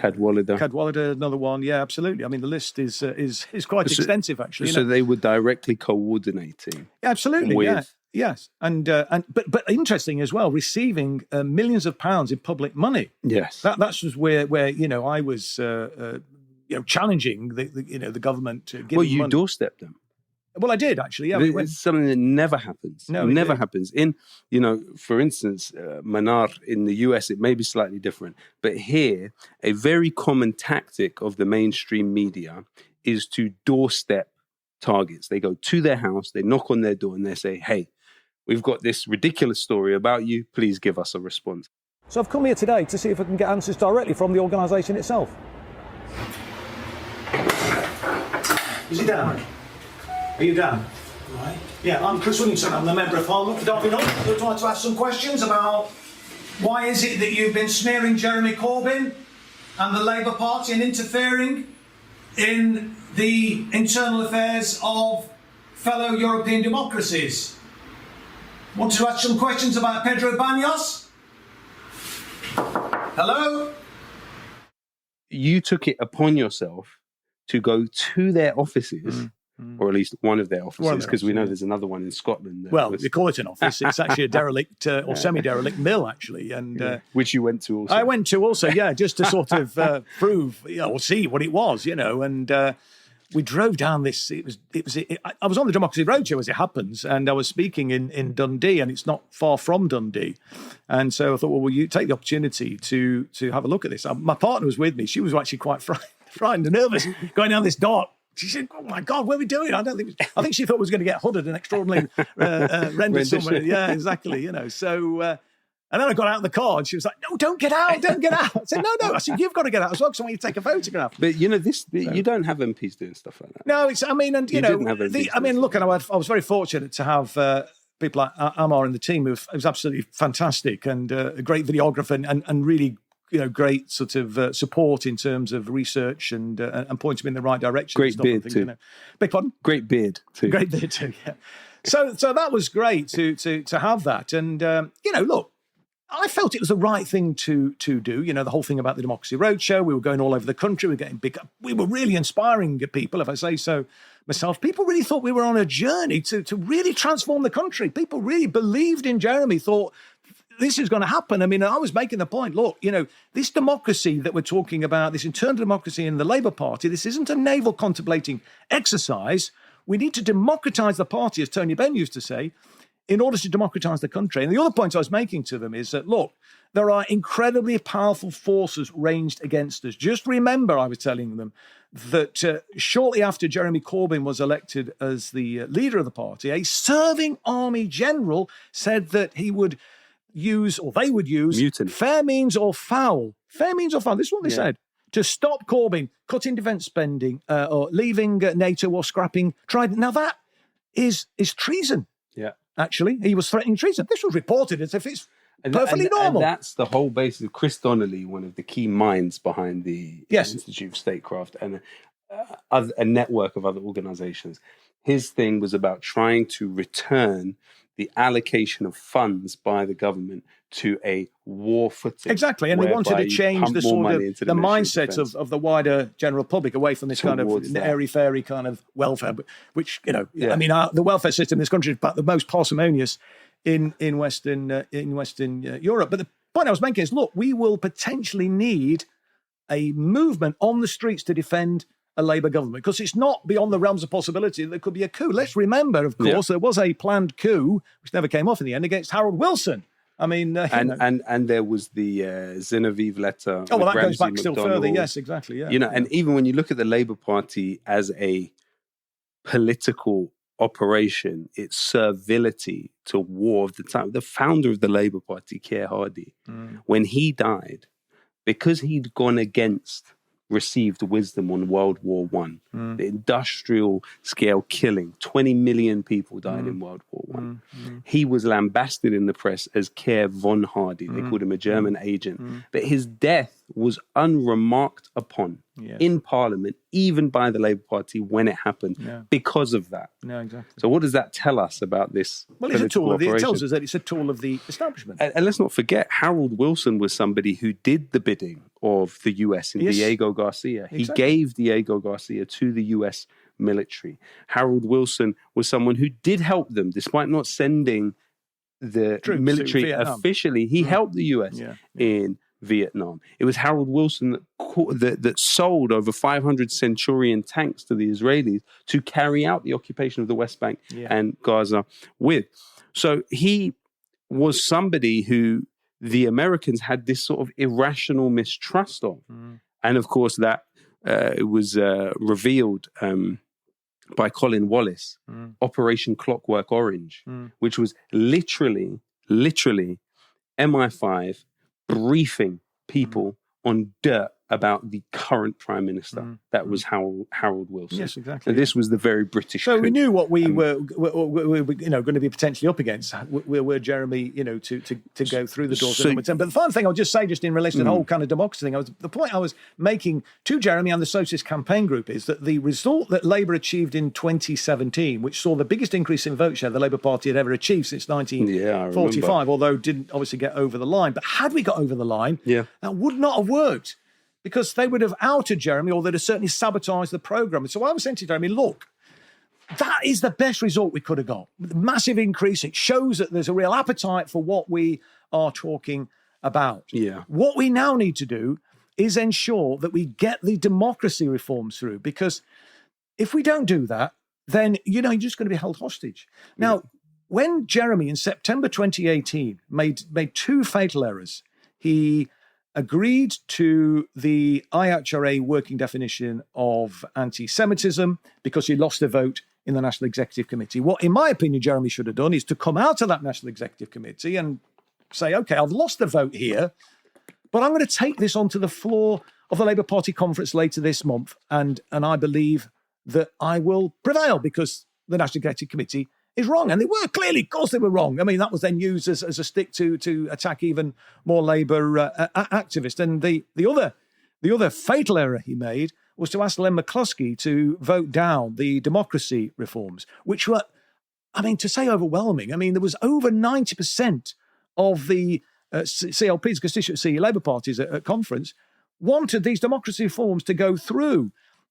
[SPEAKER 3] Cadwallader, another one. Yeah, absolutely. I mean, the list is quite extensive, actually.
[SPEAKER 1] So they were directly coordinating.
[SPEAKER 3] Absolutely,
[SPEAKER 1] with...
[SPEAKER 3] Yes, but interesting as well, receiving millions of pounds in public money.
[SPEAKER 1] Yes,
[SPEAKER 3] that's just where I was challenging the government. Giving
[SPEAKER 1] well, you
[SPEAKER 3] money.
[SPEAKER 1] doorstepped them.
[SPEAKER 3] Well, I did actually. Yeah,
[SPEAKER 1] it's something that never happens.
[SPEAKER 3] No,
[SPEAKER 1] never happens. In for instance, Mnar in the US, it may be slightly different, but here, a very common tactic of the mainstream media is to doorstep targets. They go to their house, they knock on their door, and they say, "Hey, we've got this ridiculous story about you. Please give us a response."
[SPEAKER 3] So I've come here today to see if I can get answers directly from the organisation itself. Is he down? Are you down? Right. Yeah, I'm Chris Williamson. I'm the Member of Parliament for Derby North. I'd like to ask some questions about why is it that you've been smearing Jeremy Corbyn and the Labour Party and interfering in the internal affairs of fellow European democracies? Want to ask some questions about Pedro Baños? Hello?
[SPEAKER 1] You took it upon yourself to go to their offices, or at least one of their offices, because we know there's another one in Scotland.
[SPEAKER 3] Well, they call it an office. It's actually a derelict or semi-derelict mill, actually. And
[SPEAKER 1] which you went to also.
[SPEAKER 3] I went to also, just to sort of prove, or see what it was, and we drove down this. I was on the Democracy Roadshow, as it happens, and I was speaking in Dundee, and it's not far from Dundee. And so I thought, well, will you take the opportunity to have a look at this? My partner was with me. She was actually quite frightened and nervous going down this dark. She said, "Oh my God, what are we doing?" I think she thought we was going to get hooded and extraordinarily rendered somewhere. Yeah, exactly. So, and then I got out of the car and she was like, "No, don't get out, don't get out." I said, "No." I said, "You've got to get out as well because I want you to take a photograph."
[SPEAKER 1] But you don't have MPs doing stuff like that.
[SPEAKER 3] No, look, and I was very fortunate to have people like Ammar in the team who was absolutely fantastic and a great videographer and really. Great sort of support in terms of research and pointing me in the right direction.
[SPEAKER 1] Great beard too.
[SPEAKER 3] Beg pardon?
[SPEAKER 1] Great beard too.
[SPEAKER 3] Great beard too. Yeah. So that was great to have that. And look, I felt it was the right thing to do. The whole thing about the Democracy Roadshow. We were going all over the country. We were getting big. We were really inspiring people, if I say so myself. People really thought we were on a journey to really transform the country. People really believed in Jeremy. Thought. This is going to happen. I mean, I was making the point, look, this democracy that we're talking about, this internal democracy in the Labour Party, this isn't a navel contemplating exercise. We need to democratise the party, as Tony Benn used to say, in order to democratise the country. And the other point I was making to them is that, look, there are incredibly powerful forces ranged against us. Just remember, I was telling them, that shortly after Jeremy Corbyn was elected as the leader of the party, a serving army general said that he would they would use
[SPEAKER 1] Mutiny.
[SPEAKER 3] Fair means or foul. Fair means or foul. This is what they said. To stop Corbyn cutting defence spending or leaving NATO or scrapping Trident. Now that is treason.
[SPEAKER 1] Yeah.
[SPEAKER 3] Actually, he was threatening treason. This was reported as if it's perfectly normal.
[SPEAKER 1] And that's the whole basis of Chris Donnelly, one of the key minds behind the Institute of Statecraft and a network of other organisations. His thing was about trying to return the allocation of funds by the government to a war footing.
[SPEAKER 3] Exactly, and they wanted to change the sort of the mindset of the wider general public away from this kind of airy-fairy kind of welfare, which, I mean, the welfare system in this country is about the most parsimonious in Western Europe. But the point I was making is, look, we will potentially need a movement on the streets to defend a Labour government, because it's not beyond the realms of possibility that there could be a coup. Let's remember, of course, there was a planned coup, which never came off in the end, against Harold Wilson. I mean... and there was the Genevieve letter. Oh, well, that goes back
[SPEAKER 1] McDonald.
[SPEAKER 3] Still further. Yes, exactly, yeah.
[SPEAKER 1] And even when you look at the Labour Party as a political operation, its servility to war of the time. The founder of the Labour Party, Keir Hardie, when he died, because he'd gone against received wisdom on World War One. The industrial scale killing, 20 million people died in World War One. He was lambasted in the press as Kerr von Hardy. They called him a German agent. But his death was unremarked upon in Parliament, even by the Labour Party when it happened, because of that.
[SPEAKER 3] No, exactly.
[SPEAKER 1] So what does that tell us about this?
[SPEAKER 3] Well, it tells us that it's a tool of the establishment.
[SPEAKER 1] And let's not forget, Harold Wilson was somebody who did the bidding of the US in Diego Garcia. He gave Diego Garcia to the US military. Harold Wilson was someone who did help them, despite not sending the military officially. He helped the US in Vietnam. It was Harold Wilson that sold over 500 Centurion tanks to the Israelis to carry out the occupation of the West Bank and Gaza with. So he was somebody who the Americans had this sort of irrational mistrust of. And of course that was revealed by Colin Wallace, Operation Clockwork Orange, which was literally MI5 briefing people on dirt about the current Prime Minister. That was Harold Wilson.
[SPEAKER 3] Yes, exactly.
[SPEAKER 1] And this was the very British
[SPEAKER 3] So
[SPEAKER 1] coup.
[SPEAKER 3] we knew what we were going to be potentially up against. Were Jeremy, to go through the doors. But the final thing I'll just say, just in relation to the whole kind of democracy thing, the point I was making to Jeremy and the Socialist Campaign Group is that the result that Labour achieved in 2017, which saw the biggest increase in vote share the Labour Party had ever achieved since 1945, although didn't obviously get over the line. But had we got over the line, that would not have worked, because they would have outed Jeremy, or they'd have certainly sabotaged the programme. So I was saying to Jeremy, look, that is the best result we could have got. Massive increase. It shows that there's a real appetite for what we are talking about. What we now need to do is ensure that we get the democracy reforms through, because if we don't do that, then, you're just going to be held hostage. Now, when Jeremy in September 2018 made two fatal errors, he agreed to the IHRA working definition of anti-Semitism because he lost a vote in the National Executive Committee. What, in my opinion, Jeremy should have done is to come out of that National Executive Committee and say, OK, I've lost the vote here, but I'm going to take this onto the floor of the Labour Party conference later this month, and I believe that I will prevail because the National Executive Committee is wrong. And they were clearly, of course they were wrong. I mean, that was then used as a stick to attack even more Labour activists. And the other fatal error he made was to ask Len McCluskey to vote down the democracy reforms, which were, to say overwhelming. There was over 90% of the CLPs, constituency Labour parties at conference, wanted these democracy reforms to go through.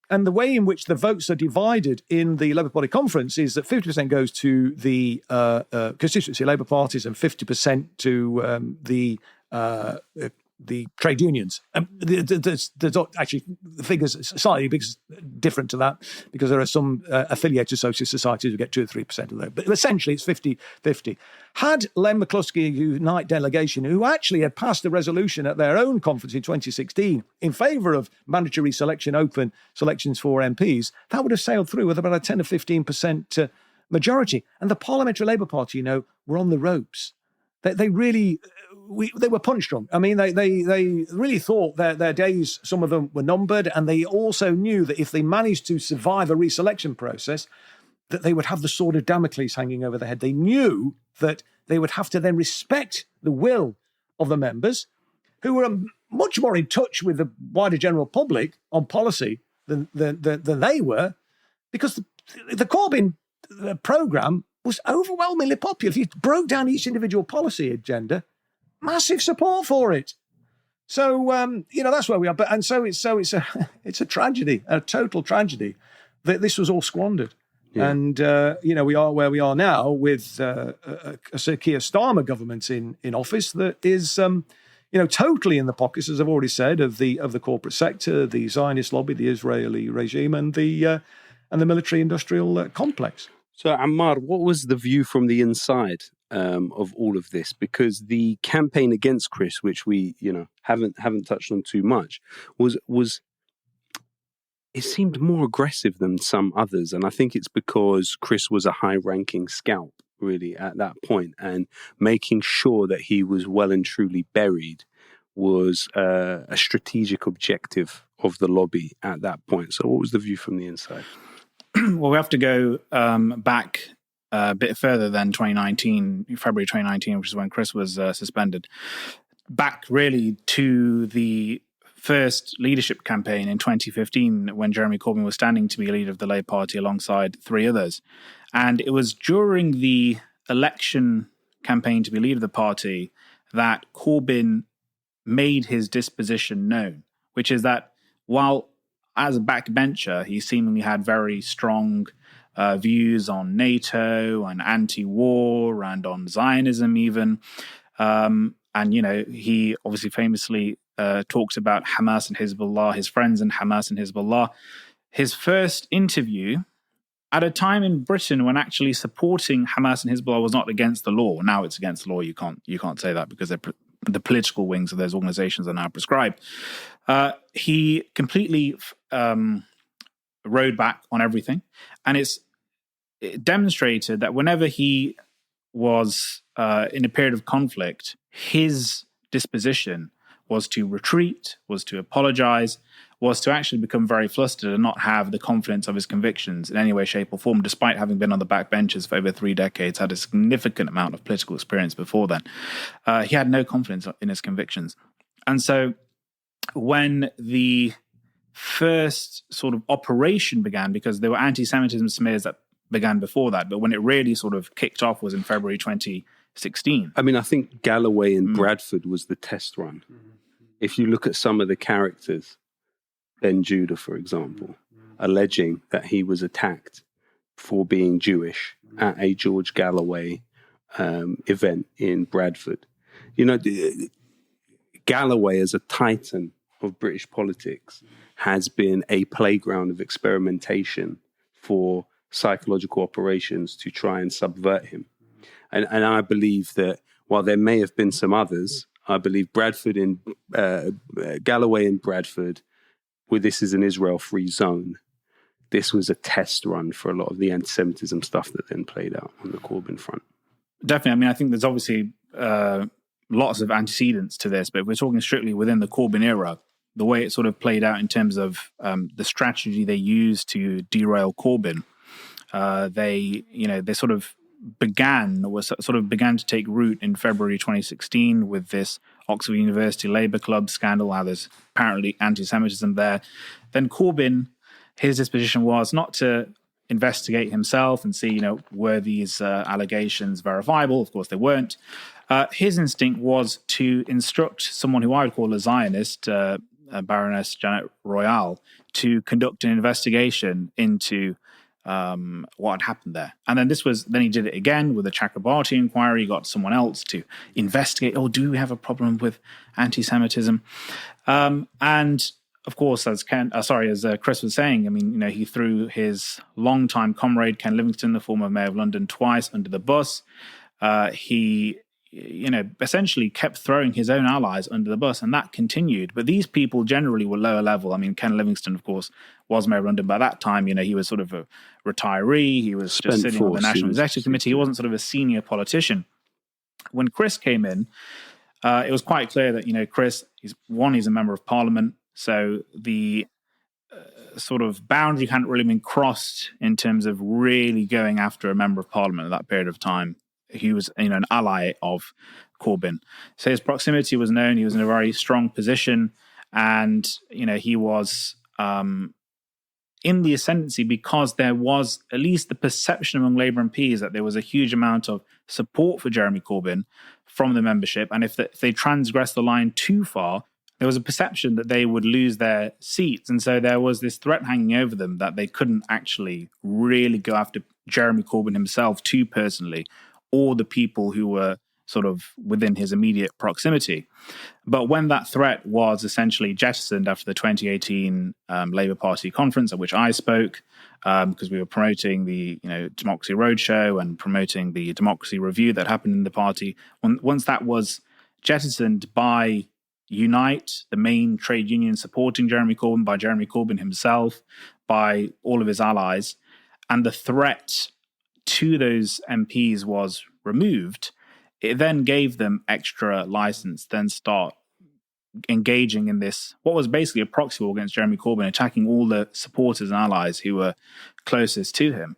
[SPEAKER 3] And the way in which the votes are divided in the Labour Party conference is that 50% goes to the constituency Labour parties and 50% to the trade unions. There's actually the figures slightly different to that, because there are some affiliated socialist societies who get 2 or 3% of that. But essentially, it's 50-50. Had Len McCluskey Unite delegation, who actually had passed a resolution at their own conference in 2016 in favour of mandatory open selections for MPs, that would have sailed through with about a 10 or 15% majority. And the Parliamentary Labour Party, were on the ropes. They really... they were punch drunk. They really thought their days, some of them, were numbered, and they also knew that if they managed to survive a reselection process, that they would have the sword of Damocles hanging over their head. They knew that they would have to then respect the will of the members, who were much more in touch with the wider general public on policy than they were, because the Corbyn programme was overwhelmingly popular. If you broke down each individual policy agenda, massive support for it. So that's where we are. But it's a tragedy, a total tragedy, that this was all squandered. Yeah. And we are where we are now with a Sir Keir Starmer government in office that is totally in the pockets, as I've already said, of the corporate sector, the Zionist lobby, the Israeli regime, and the military-industrial complex.
[SPEAKER 1] So, Ammar, what was the view from the inside of all of this? Because the campaign against Chris, which we haven't touched on too much, was it seemed more aggressive than some others, and I think it's because Chris was a high-ranking scalp really at that point, and making sure that he was well and truly buried was a strategic objective of the lobby at that point. So what was the view from the inside?
[SPEAKER 4] Well, we have to go back a bit further than 2019, February 2019, which is when Chris was suspended. Back really to the first leadership campaign in 2015 when Jeremy Corbyn was standing to be leader of the Labour Party alongside three others. And it was during the election campaign to be leader of the party that Corbyn made his disposition known, which is that while as a backbencher, he seemingly had very strong views on NATO and anti-war and on Zionism even. And, he obviously famously talks about Hamas and Hezbollah, his friends in Hamas and Hezbollah. His first interview at a time in Britain when actually supporting Hamas and Hezbollah was not against the law. Now it's against the law. You can't say that because the political wings of those organizations are now prescribed. He completely rode back on everything. And it demonstrated that whenever he was in a period of conflict, his disposition was to retreat, was to apologize, was to actually become very flustered and not have the confidence of his convictions in any way, shape or form, despite having been on the backbenches for over 3 decades, had a significant amount of political experience before then. He had no confidence in his convictions. And so when the first sort of operation began, because there were anti-Semitism smears that began before that, but when it really sort of kicked off was in February 2016.
[SPEAKER 1] I mean, I think Galloway and Bradford was the test run. If you look at some of the characters, Ben Judah, for example, alleging that he was attacked for being Jewish at a George Galloway event in Bradford. Galloway, as a titan of British politics, has been a playground of experimentation for psychological operations to try and subvert him. And I believe that while there may have been some others, I believe Galloway and Bradford, where this is an Israel-free zone, this was a test run for a lot of the anti-Semitism stuff that then played out on the Corbyn front.
[SPEAKER 4] Definitely. I mean, I think there's obviously lots of antecedents to this, but if we're talking strictly within the Corbyn era, the way it sort of played out in terms of the strategy they used to derail Corbyn, they sort of began to take root in February 2016 with this Oxford University Labour Club scandal, how there's apparently anti-Semitism there. Then Corbyn, his disposition was not to investigate himself and see, were these allegations verifiable? Of course they weren't. His instinct was to instruct someone who I would call a Zionist, Baroness Janet Royale, to conduct an investigation into what had happened there. And then he did it again with the Chakrabarti inquiry. He got someone else to investigate, do we have a problem with anti-Semitism? And of course, as Chris was saying, I mean, he threw his longtime comrade, Ken Livingstone, the former mayor of London, twice under the bus. He essentially kept throwing his own allies under the bus, and that continued. But these people generally were lower level. I mean, Ken Livingstone, of course, was mayor of London. By that time, he was sort of a retiree. He was just sitting on the National Executive Committee. He wasn't sort of a senior politician. When Chris came in, it was quite clear that, Chris, he's a member of Parliament. So the sort of boundary hadn't really been crossed in terms of really going after a member of Parliament at that period of time. He was, an ally of Corbyn. So his proximity was known. He was in a very strong position, and he was in the ascendancy because there was at least the perception among Labour MPs that there was a huge amount of support for Jeremy Corbyn from the membership, and if they transgressed the line too far, there was a perception that they would lose their seats, and so there was this threat hanging over them that they couldn't actually really go after Jeremy Corbyn himself too personally, or the people who were sort of within his immediate proximity. But when that threat was essentially jettisoned after the 2018 Labour Party conference at which I spoke, because we were promoting the Democracy Roadshow and promoting the Democracy Review that happened in the party, once that was jettisoned by Unite, the main trade union supporting Jeremy Corbyn, by Jeremy Corbyn himself, by all of his allies, and the threat to those MPs was removed, it then gave them extra license, then start engaging in this, what was basically a proxy war against Jeremy Corbyn, attacking all the supporters and allies who were closest to him.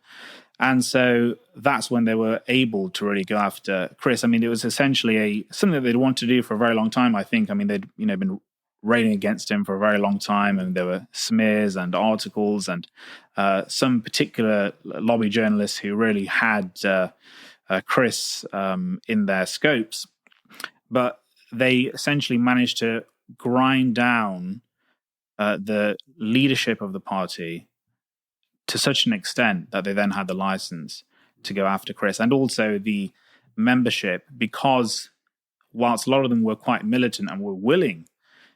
[SPEAKER 4] And so that's when they were able to really go after Chris. I mean, it was essentially something that they'd wanted to do for a very long time, I think. I mean, they'd been railing against him for a very long time, and there were smears and articles and some particular lobby journalists who really had Chris in their scopes. But they essentially managed to grind down the leadership of the party to such an extent that they then had the license to go after Chris, and also the membership, because whilst a lot of them were quite militant and were willing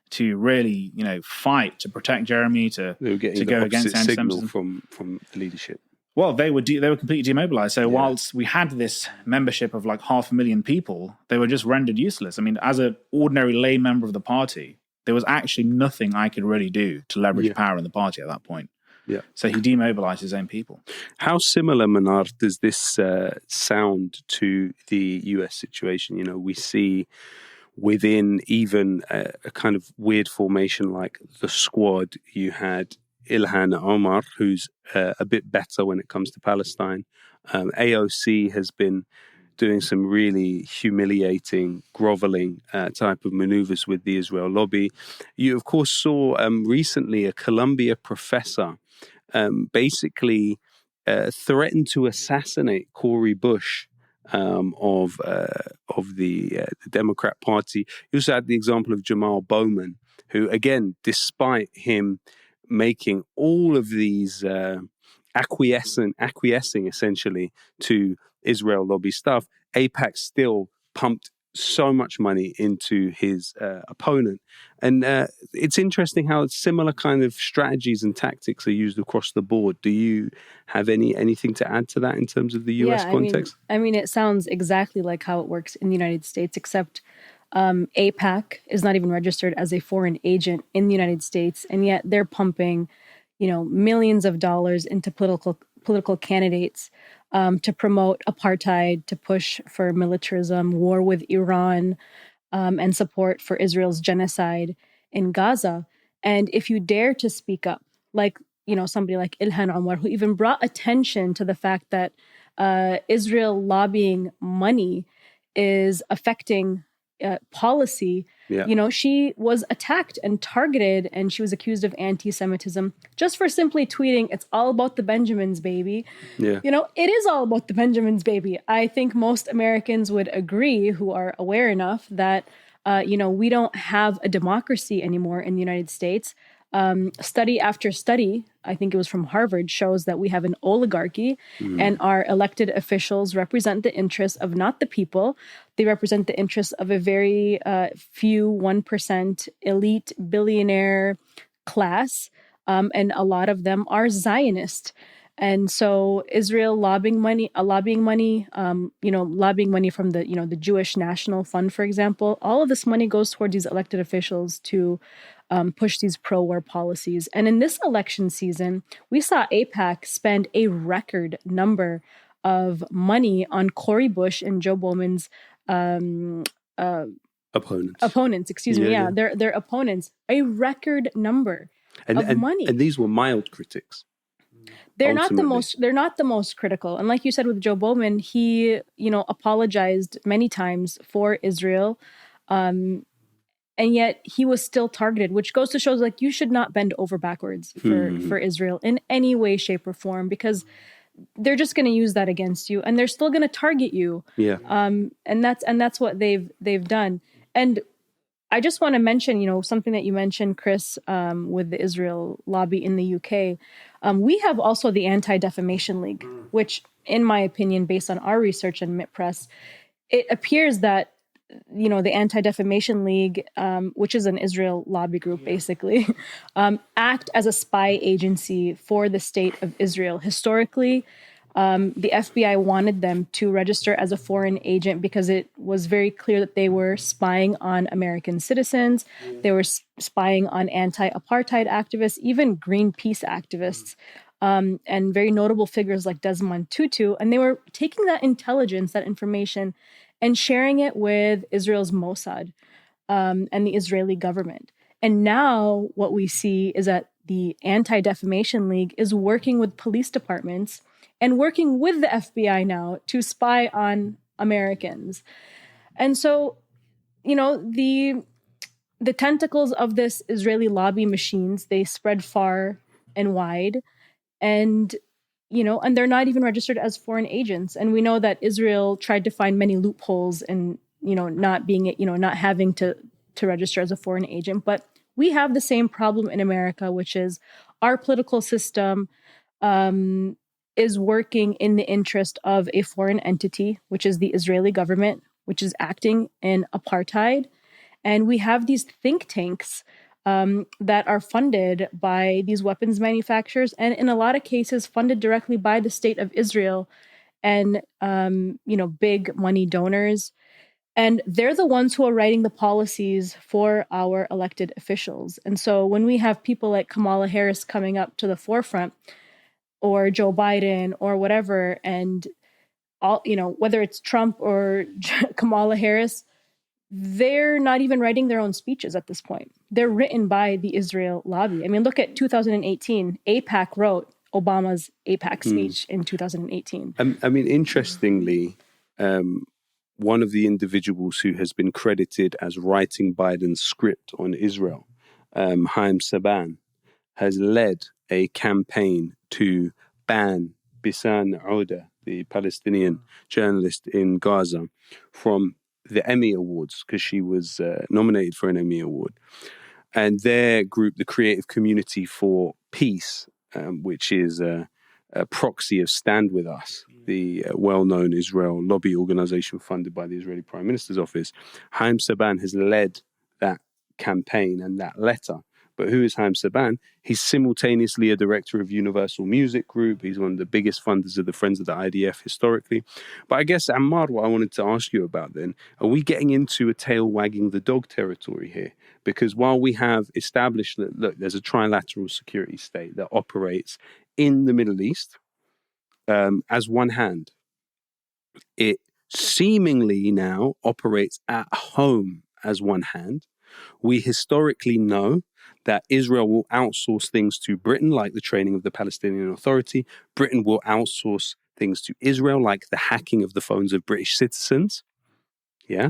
[SPEAKER 4] to really, fight to protect Jeremy, to go against anti-Semitism
[SPEAKER 1] from the leadership.
[SPEAKER 4] Well, they were completely demobilized. So whilst we had this membership of like 500,000 people, they were just rendered useless. I mean, as an ordinary lay member of the party, there was actually nothing I could really do to leverage power in the party at that point.
[SPEAKER 1] Yeah.
[SPEAKER 4] So he demobilized his own people.
[SPEAKER 1] How similar, Mnar, does this sound to the US situation? We see within even a kind of weird formation like the Squad, you had Ilhan Omar, who's a bit better when it comes to Palestine. AOC has been doing some really humiliating, groveling type of maneuvers with the Israel lobby. You, of course, saw recently a Columbia professor basically threatened to assassinate Cori Bush of the Democrat Party. You also had the example of Jamal Bowman, who, again, despite him making all of these acquiescing essentially to Israel lobby stuff, AIPAC still pumped so much money into his opponent. And it's interesting how similar kind of strategies and tactics are used across the board. Do you have anything to add to that in terms of the US context?
[SPEAKER 2] I mean, it sounds exactly like how it works in the United States, except AIPAC is not even registered as a foreign agent in the United States, and yet they're pumping, millions of dollars into political candidates to promote apartheid, to push for militarism, war with Iran, and support for Israel's genocide in Gaza. And if you dare to speak up, like, somebody like Ilhan Omar, who even brought attention to the fact that Israel lobbying money is affecting policy, she was attacked and targeted, and she was accused of anti-Semitism just for simply tweeting, "It's all about the Benjamins, baby."
[SPEAKER 1] Yeah.
[SPEAKER 2] It is all about the Benjamins, baby. I think most Americans would agree, who are aware enough that, we don't have a democracy anymore in the United States. Study after study, I think it was from Harvard, shows that we have an oligarchy, and our elected officials represent the interests of not the people. They represent the interests of a very few 1% elite billionaire class, and a lot of them are Zionist. And so Israel lobbying money from the the Jewish National Fund, for example. All of this money goes towards these elected officials to push these pro-war policies. And in this election season, we saw AIPAC spend a record number of money on Cori Bush and Joe Bowman's opponents. Excuse me. Yeah, their opponents. A record number of money.
[SPEAKER 1] And these were mild critics.
[SPEAKER 2] They're not the most critical. And like you said with Joe Bowman, he, apologized many times for Israel. And yet he was still targeted, which goes to show like you should not bend over backwards for Israel in any way, shape, or form, because they're just going to use that against you, and they're still going to target you. Yeah. And that's what they've done. And I just want to mention, something that you mentioned, Chris, with the Israel lobby in the UK. We have also the Anti-Defamation League, which, in my opinion, based on our research in MintPress, it appears that the Anti-Defamation League, which is an Israel lobby group, basically, act as a spy agency for the state of Israel. Historically, the FBI wanted them to register as a foreign agent because it was very clear that they were spying on American citizens. They were spying on anti-apartheid activists, even Greenpeace activists, and very notable figures like Desmond Tutu. And they were taking that intelligence, that information, and sharing it with Israel's Mossad. and the Israeli government. And now what we see is that the Anti-Defamation League is working with police departments and working with the FBI now to spy on Americans. And so, the tentacles of this Israeli lobby machines, they spread far and wide. And they're not even registered as foreign agents. And we know that Israel tried to find many loopholes in, not having to register as a foreign agent. But we have the same problem in America, which is our political system is working in the interest of a foreign entity, which is the Israeli government, which is acting in apartheid. And we have these think tanks that are funded by these weapons manufacturers, and in a lot of cases funded directly by the state of Israel and big money donors. And they're the ones who are writing the policies for our elected officials. And so when we have people like Kamala Harris coming up to the forefront, or Joe Biden or whatever, and all, whether it's Trump or Kamala Harris, they're not even writing their own speeches at this point. They're written by the Israel lobby. I mean, look at 2018. AIPAC wrote Obama's AIPAC speech in 2018.
[SPEAKER 1] I mean, interestingly, one of the individuals who has been credited as writing Biden's script on Israel, Haim Saban, has led a campaign to ban Bisan Ouda, the Palestinian journalist in Gaza, from the Emmy Awards, because she was nominated for an Emmy Award. And their group, the Creative Community for Peace, which is a proxy of Stand With Us, the well-known Israel lobby organization funded by the Israeli Prime Minister's office, Haim Saban has led that campaign and that letter. But who is Haim Saban? He's simultaneously a director of Universal Music Group. He's one of the biggest funders of the Friends of the IDF historically. But I guess, Ammar, what I wanted to ask you about then, are we getting into a tail wagging the dog territory here? Because while we have established that, look, there's a trilateral security state that operates in the Middle East as one hand, it seemingly now operates at home as one hand. We historically know that Israel will outsource things to Britain, like the training of the Palestinian Authority. Britain will outsource things to Israel, like the hacking of the phones of British citizens. Yeah.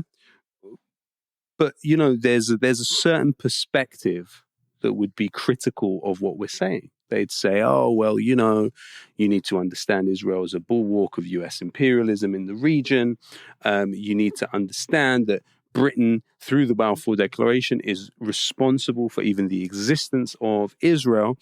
[SPEAKER 1] But, there's a certain perspective that would be critical of what we're saying. They'd say, oh, well, you need to understand Israel as a bulwark of US imperialism in the region. You need to understand that Britain, through the Balfour Declaration, is responsible for even the existence of Israel.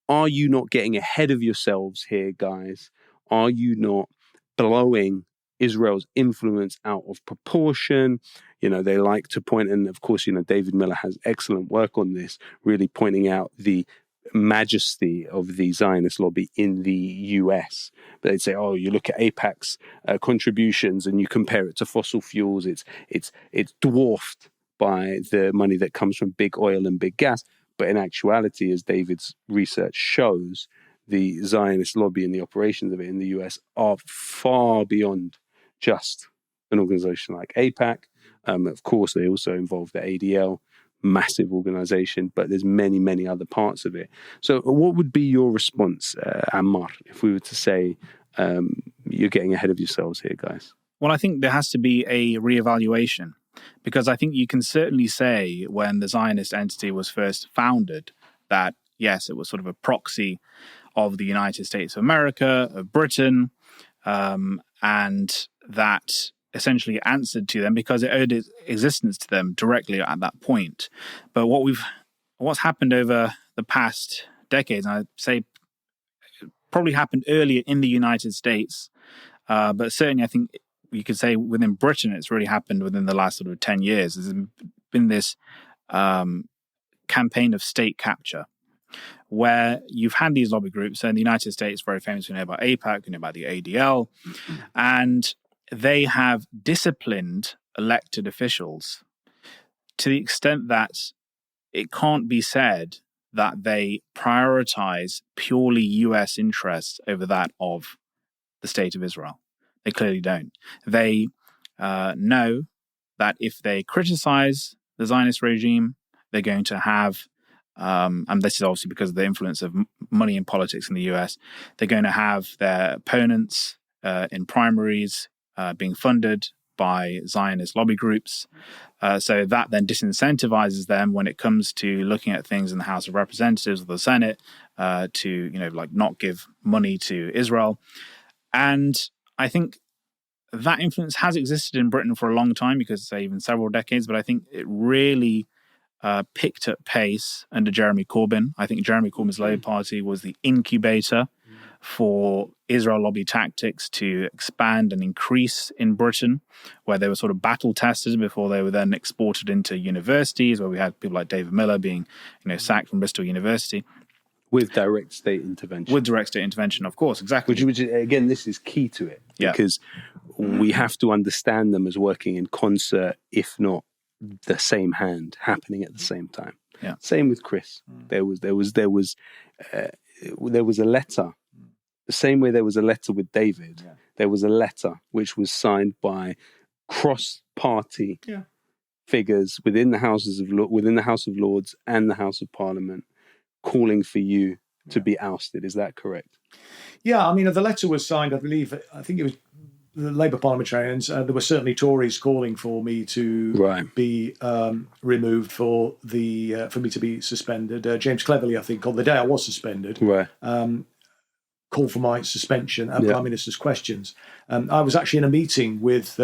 [SPEAKER 1] Are you not getting ahead of yourselves here, guys? Are you not blowing Israel's influence out of proportion? They like to point, and of course, David Miller has excellent work on this, really pointing out the majesty of the Zionist lobby in the US. But they'd say, oh, you look at AIPAC's contributions and you compare it to fossil fuels, it's dwarfed by the money that comes from big oil and big gas. But in actuality, as David's research shows, the Zionist lobby and the operations of it in the US are far beyond just an organization like AIPAC. Of course, they also involve the ADL, massive organization, but there's many, many other parts of it. So what would be your response, Ammar, if we were to say you're getting ahead of yourselves here, guys?
[SPEAKER 4] Well, I think there has to be a reevaluation, because I think you can certainly say when the Zionist entity was first founded that, yes, it was sort of a proxy of the United States of America, of Britain, and that essentially answered to them because it owed its existence to them directly at that point. But what's happened over the past decades, and I'd say probably happened earlier in the United States, but certainly I think you could say within Britain, it's really happened within the last sort of 10 years. There's been this campaign of state capture, where you've had these lobby groups. So in the United States, very famous, we know about AIPAC, we know about the ADL, and they have disciplined elected officials to the extent that it can't be said that they prioritize purely US interests over that of the state of Israel. They clearly don't. They know that if they criticize the Zionist regime. They're going to have, and this is obviously because of the influence of money in politics in the US, they're going to have their opponents in primaries being funded by Zionist lobby groups. So that then disincentivizes them when it comes to looking at things in the House of Representatives or the Senate to, not give money to Israel. And I think that influence has existed in Britain for a long time, because say even several decades, but I think it really picked up pace under Jeremy Corbyn. I think Jeremy Corbyn's Labour Party was the incubator for Israel lobby tactics to expand and increase in Britain, where they were sort of battle tested before they were then exported into universities, where we had people like David Miller being, sacked from Bristol University.
[SPEAKER 1] With direct state intervention.
[SPEAKER 4] With direct state intervention, of course, exactly.
[SPEAKER 1] Which again, this is key to it, because we have to understand them as working in concert, if not the same hand, happening at the same time.
[SPEAKER 4] Yeah.
[SPEAKER 1] Same with Chris. There was a letter. The same way there was a letter with David. Yeah. There was a letter which was signed by cross-party figures within the House of Lords and the House of Parliament, calling for you to be ousted. Is that correct?
[SPEAKER 3] Yeah, I mean, the letter was signed, I think it was the Labour parliamentarians. There were certainly Tories calling for me to be removed, for me to be suspended. James Cleverly, I think, on the day I was suspended, called for my suspension and Prime Minister's questions. I was actually in a meeting with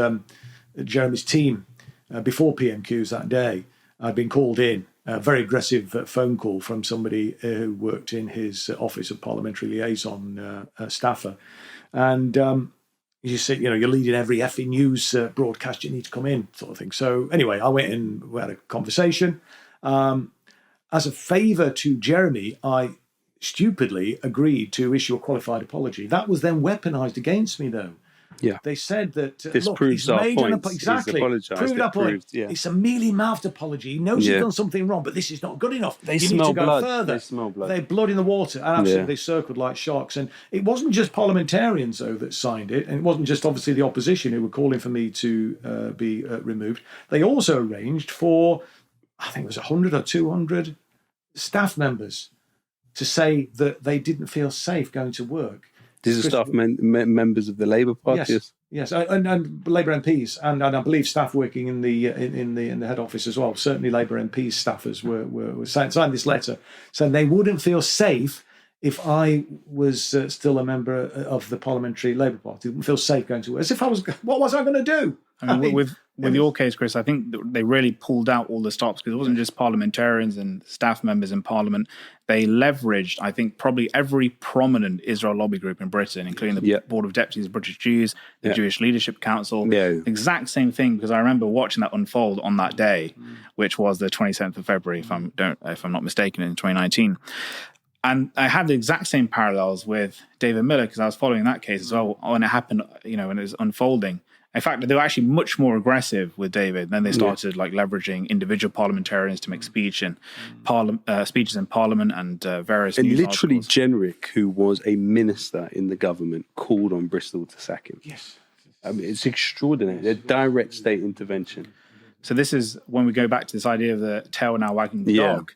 [SPEAKER 3] Jeremy's team before PMQs that day. I'd been called in. A very aggressive phone call from somebody who worked in his office of parliamentary liaison staffer. And you say, you're leading every effing news broadcast, you need to come in, sort of thing. So anyway, I went in, we had a conversation. As a favour to Jeremy, I stupidly agreed to issue a qualified apology. That was then weaponised against me, though.
[SPEAKER 1] Yeah,
[SPEAKER 3] they said that
[SPEAKER 1] this proves our point.
[SPEAKER 3] Exactly, proved our point. It's a mealy-mouthed apology. He knows he's done something wrong, but this is not good enough.
[SPEAKER 1] They
[SPEAKER 3] you
[SPEAKER 1] smell
[SPEAKER 3] need to go
[SPEAKER 1] blood.
[SPEAKER 3] further.
[SPEAKER 1] They smell blood.
[SPEAKER 3] They blood in the water, and absolutely they circled like sharks. And it wasn't just parliamentarians though that signed it, and it wasn't just obviously the opposition who were calling for me to be removed. They also arranged for, I think it was 100 or 200 staff members to say that they didn't feel safe going to work.
[SPEAKER 1] These are staff members of the Labour Party.
[SPEAKER 3] Yes, and Labour MPs, and I believe staff working in the head office as well. Certainly, Labour MPs staffers were signed this letter, saying they wouldn't feel safe if I was still a member of the Parliamentary Labour Party. Wouldn't feel safe going to work. As if I was. What was I going to do?
[SPEAKER 4] I mean, with your case, Chris, I think they really pulled out all the stops, because it wasn't just parliamentarians and staff members in Parliament. They leveraged, I think, probably every prominent Israel lobby group in Britain, including the Board of Deputies of British Jews, the Jewish Leadership Council. Exact same thing, because I remember watching that unfold on that day, which was the 27th of February, if I'm not mistaken, in 2019. And I had the exact same parallels with David Miller, because I was following that case as well when it happened, when it was unfolding. In fact, they were actually much more aggressive with David. Then they started leveraging individual parliamentarians to make speeches in Parliament and various
[SPEAKER 1] and
[SPEAKER 4] news
[SPEAKER 1] literally
[SPEAKER 4] articles.
[SPEAKER 1] Jenrick, who was a minister in the government, called on Bristol to sack him.
[SPEAKER 3] Yes.
[SPEAKER 1] I mean, it's extraordinary. They're direct state intervention.
[SPEAKER 4] So this is when we go back to this idea of the tail now wagging the dog.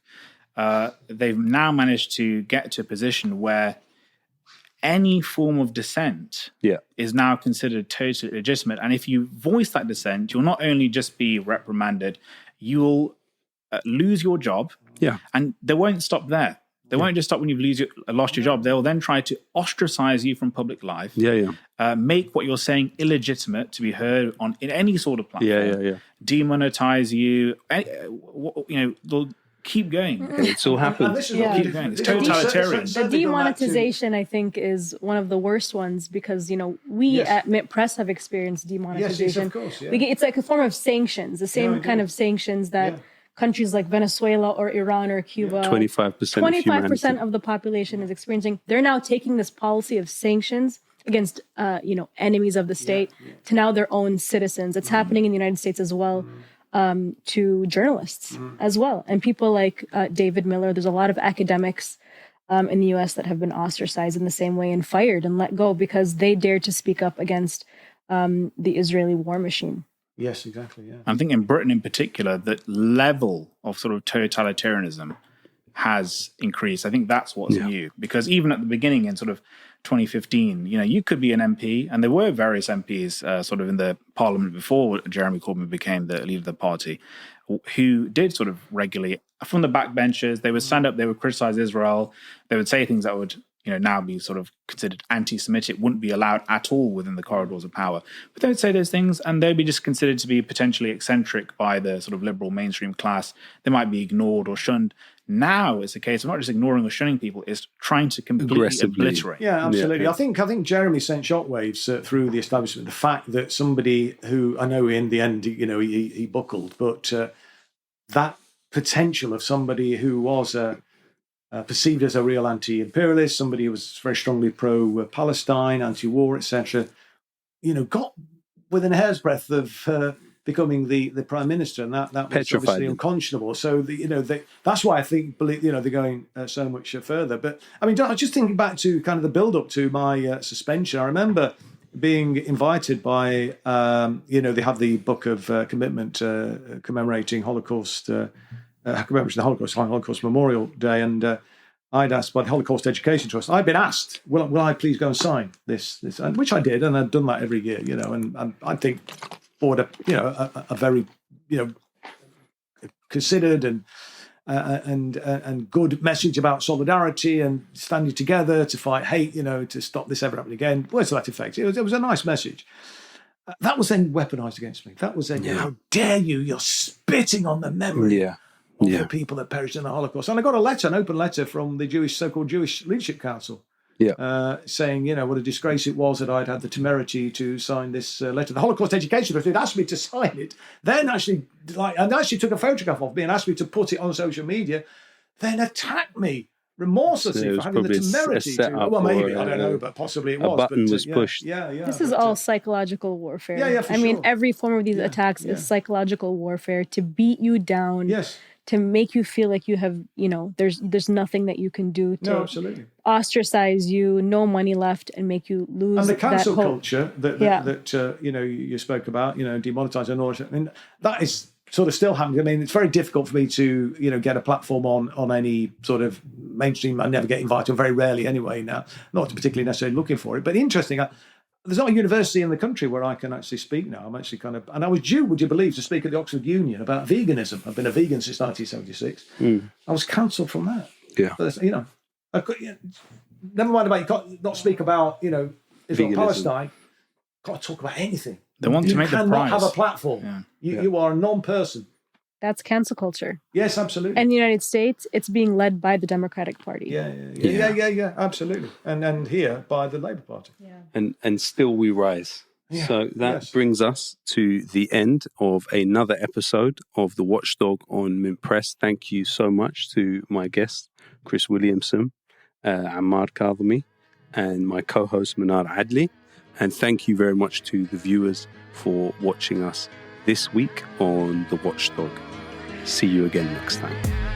[SPEAKER 4] They've now managed to get to a position where any form of dissent is now considered totally legitimate. And if you voice that dissent, you'll not only just be reprimanded, you'll lose your job. Yeah. And they won't stop there. They won't just stop when you've lost your job. They'll then try to ostracize you from public life. Make what you're saying illegitimate to be heard in any sort of platform. Demonetize you. They'll keep going.
[SPEAKER 1] It's all happened.
[SPEAKER 4] Keep going. It's totalitarian.
[SPEAKER 2] The demonetization, I think, is one of the worst ones, because we at MintPress have experienced demonetization.
[SPEAKER 3] Yes, of course. Yeah.
[SPEAKER 2] It's like a form of sanctions, the same kind of sanctions that countries like Venezuela or Iran or Cuba, 25% of the population is experiencing. They're now taking this policy of sanctions against enemies of the state to now their own citizens. It's happening in the United States as well. To journalists as well. And people like David Miller. There's a lot of academics in the US that have been ostracized in the same way and fired and let go because they dared to speak up against the Israeli war machine.
[SPEAKER 3] Yes, exactly. Yeah.
[SPEAKER 4] I think in Britain in particular, the level of sort of totalitarianism has increased. I think that's what's new, because even at the beginning in sort of 2015, you could be an MP, and there were various MPs sort of in the parliament before Jeremy Corbyn became the leader of the party, who did sort of regularly, from the backbenchers, they would stand up, they would criticize Israel, they would say things that would now be sort of considered anti-Semitic, wouldn't be allowed at all within the corridors of power. But they would say those things, and they'd be just considered to be potentially eccentric by the sort of liberal mainstream class. They might be ignored or shunned. Now it's a case of not just ignoring or shunning people, it's trying to completely obliterate.
[SPEAKER 3] Yeah, absolutely. I think Jeremy sent shockwaves through the establishment. The fact that somebody who, I know in the end, he buckled, but that potential of somebody who was perceived as a real anti-imperialist, somebody who was very strongly pro-Palestine, anti-war, etc., got within a hair's breadth of becoming the prime minister, and that was obviously unconscionable. So that's why I think they're going so much further. But I mean, just thinking back to kind of the build-up to my suspension, I remember being invited by they have the Book of Commitment commemorating Holocaust. Commemoration of the Holocaust Memorial Day, and I'd asked by the Holocaust Education Trust. I'd been asked, "Will I please go and sign this?" And which I did, and I'd done that every year, And I think for a very considered and good message about solidarity and standing together to fight hate, to stop this ever happening again. Words to that effect. It was a nice message. That was then weaponized against me. That was then, how dare you? You're spitting on the memory. Of the people that perished in the Holocaust. And I got an open letter from the so-called Jewish Leadership Council, saying, what a disgrace it was that I'd had the temerity to sign this letter. The Holocaust Education Trust asked me to sign it, then actually took a photograph of me and asked me to put it on social media, then attacked me remorselessly for having the temerity to. Well, maybe, I don't know, but possibly it was.
[SPEAKER 1] A button was pushed.
[SPEAKER 2] This is all psychological warfare.
[SPEAKER 3] I mean,
[SPEAKER 2] every form of these attacks is psychological warfare to beat you down.
[SPEAKER 3] Yes.
[SPEAKER 2] To make you feel like you have, there's nothing that you can do to ostracize you, no money left, and make you lose.
[SPEAKER 3] And the cancel culture that you spoke about, demonetizing and all that. I mean, that is sort of still happening. I mean, it's very difficult for me to, get a platform on any sort of mainstream. I never get invited, very rarely anyway now. Not particularly necessarily looking for it, but interesting. There's not a university in the country where I can actually speak now. I'm actually and I was due, would you believe, to speak at the Oxford Union about veganism. I've been a vegan since 1976. I was cancelled from that.
[SPEAKER 1] Yeah.
[SPEAKER 3] But, never mind about you can't not speak about, Israel and Palestine. Can't talk about anything.
[SPEAKER 4] They want to make the prize.
[SPEAKER 3] You cannot have a platform. Yeah. You are a non-person.
[SPEAKER 2] That's cancel culture.
[SPEAKER 3] Yes, absolutely.
[SPEAKER 2] And in the United States, it's being led by the Democratic Party.
[SPEAKER 3] Yeah, absolutely. And here by the Labour Party.
[SPEAKER 2] Yeah.
[SPEAKER 1] And still we rise. Yeah. So that brings us to the end of another episode of the Watchdog on MintPress. Thank you so much to my guest, Chris Williamson, Ammar Kazmi, and my co-host, Mnar Adley. And thank you very much to the viewers for watching us this week on the Watchdog. See you again next time.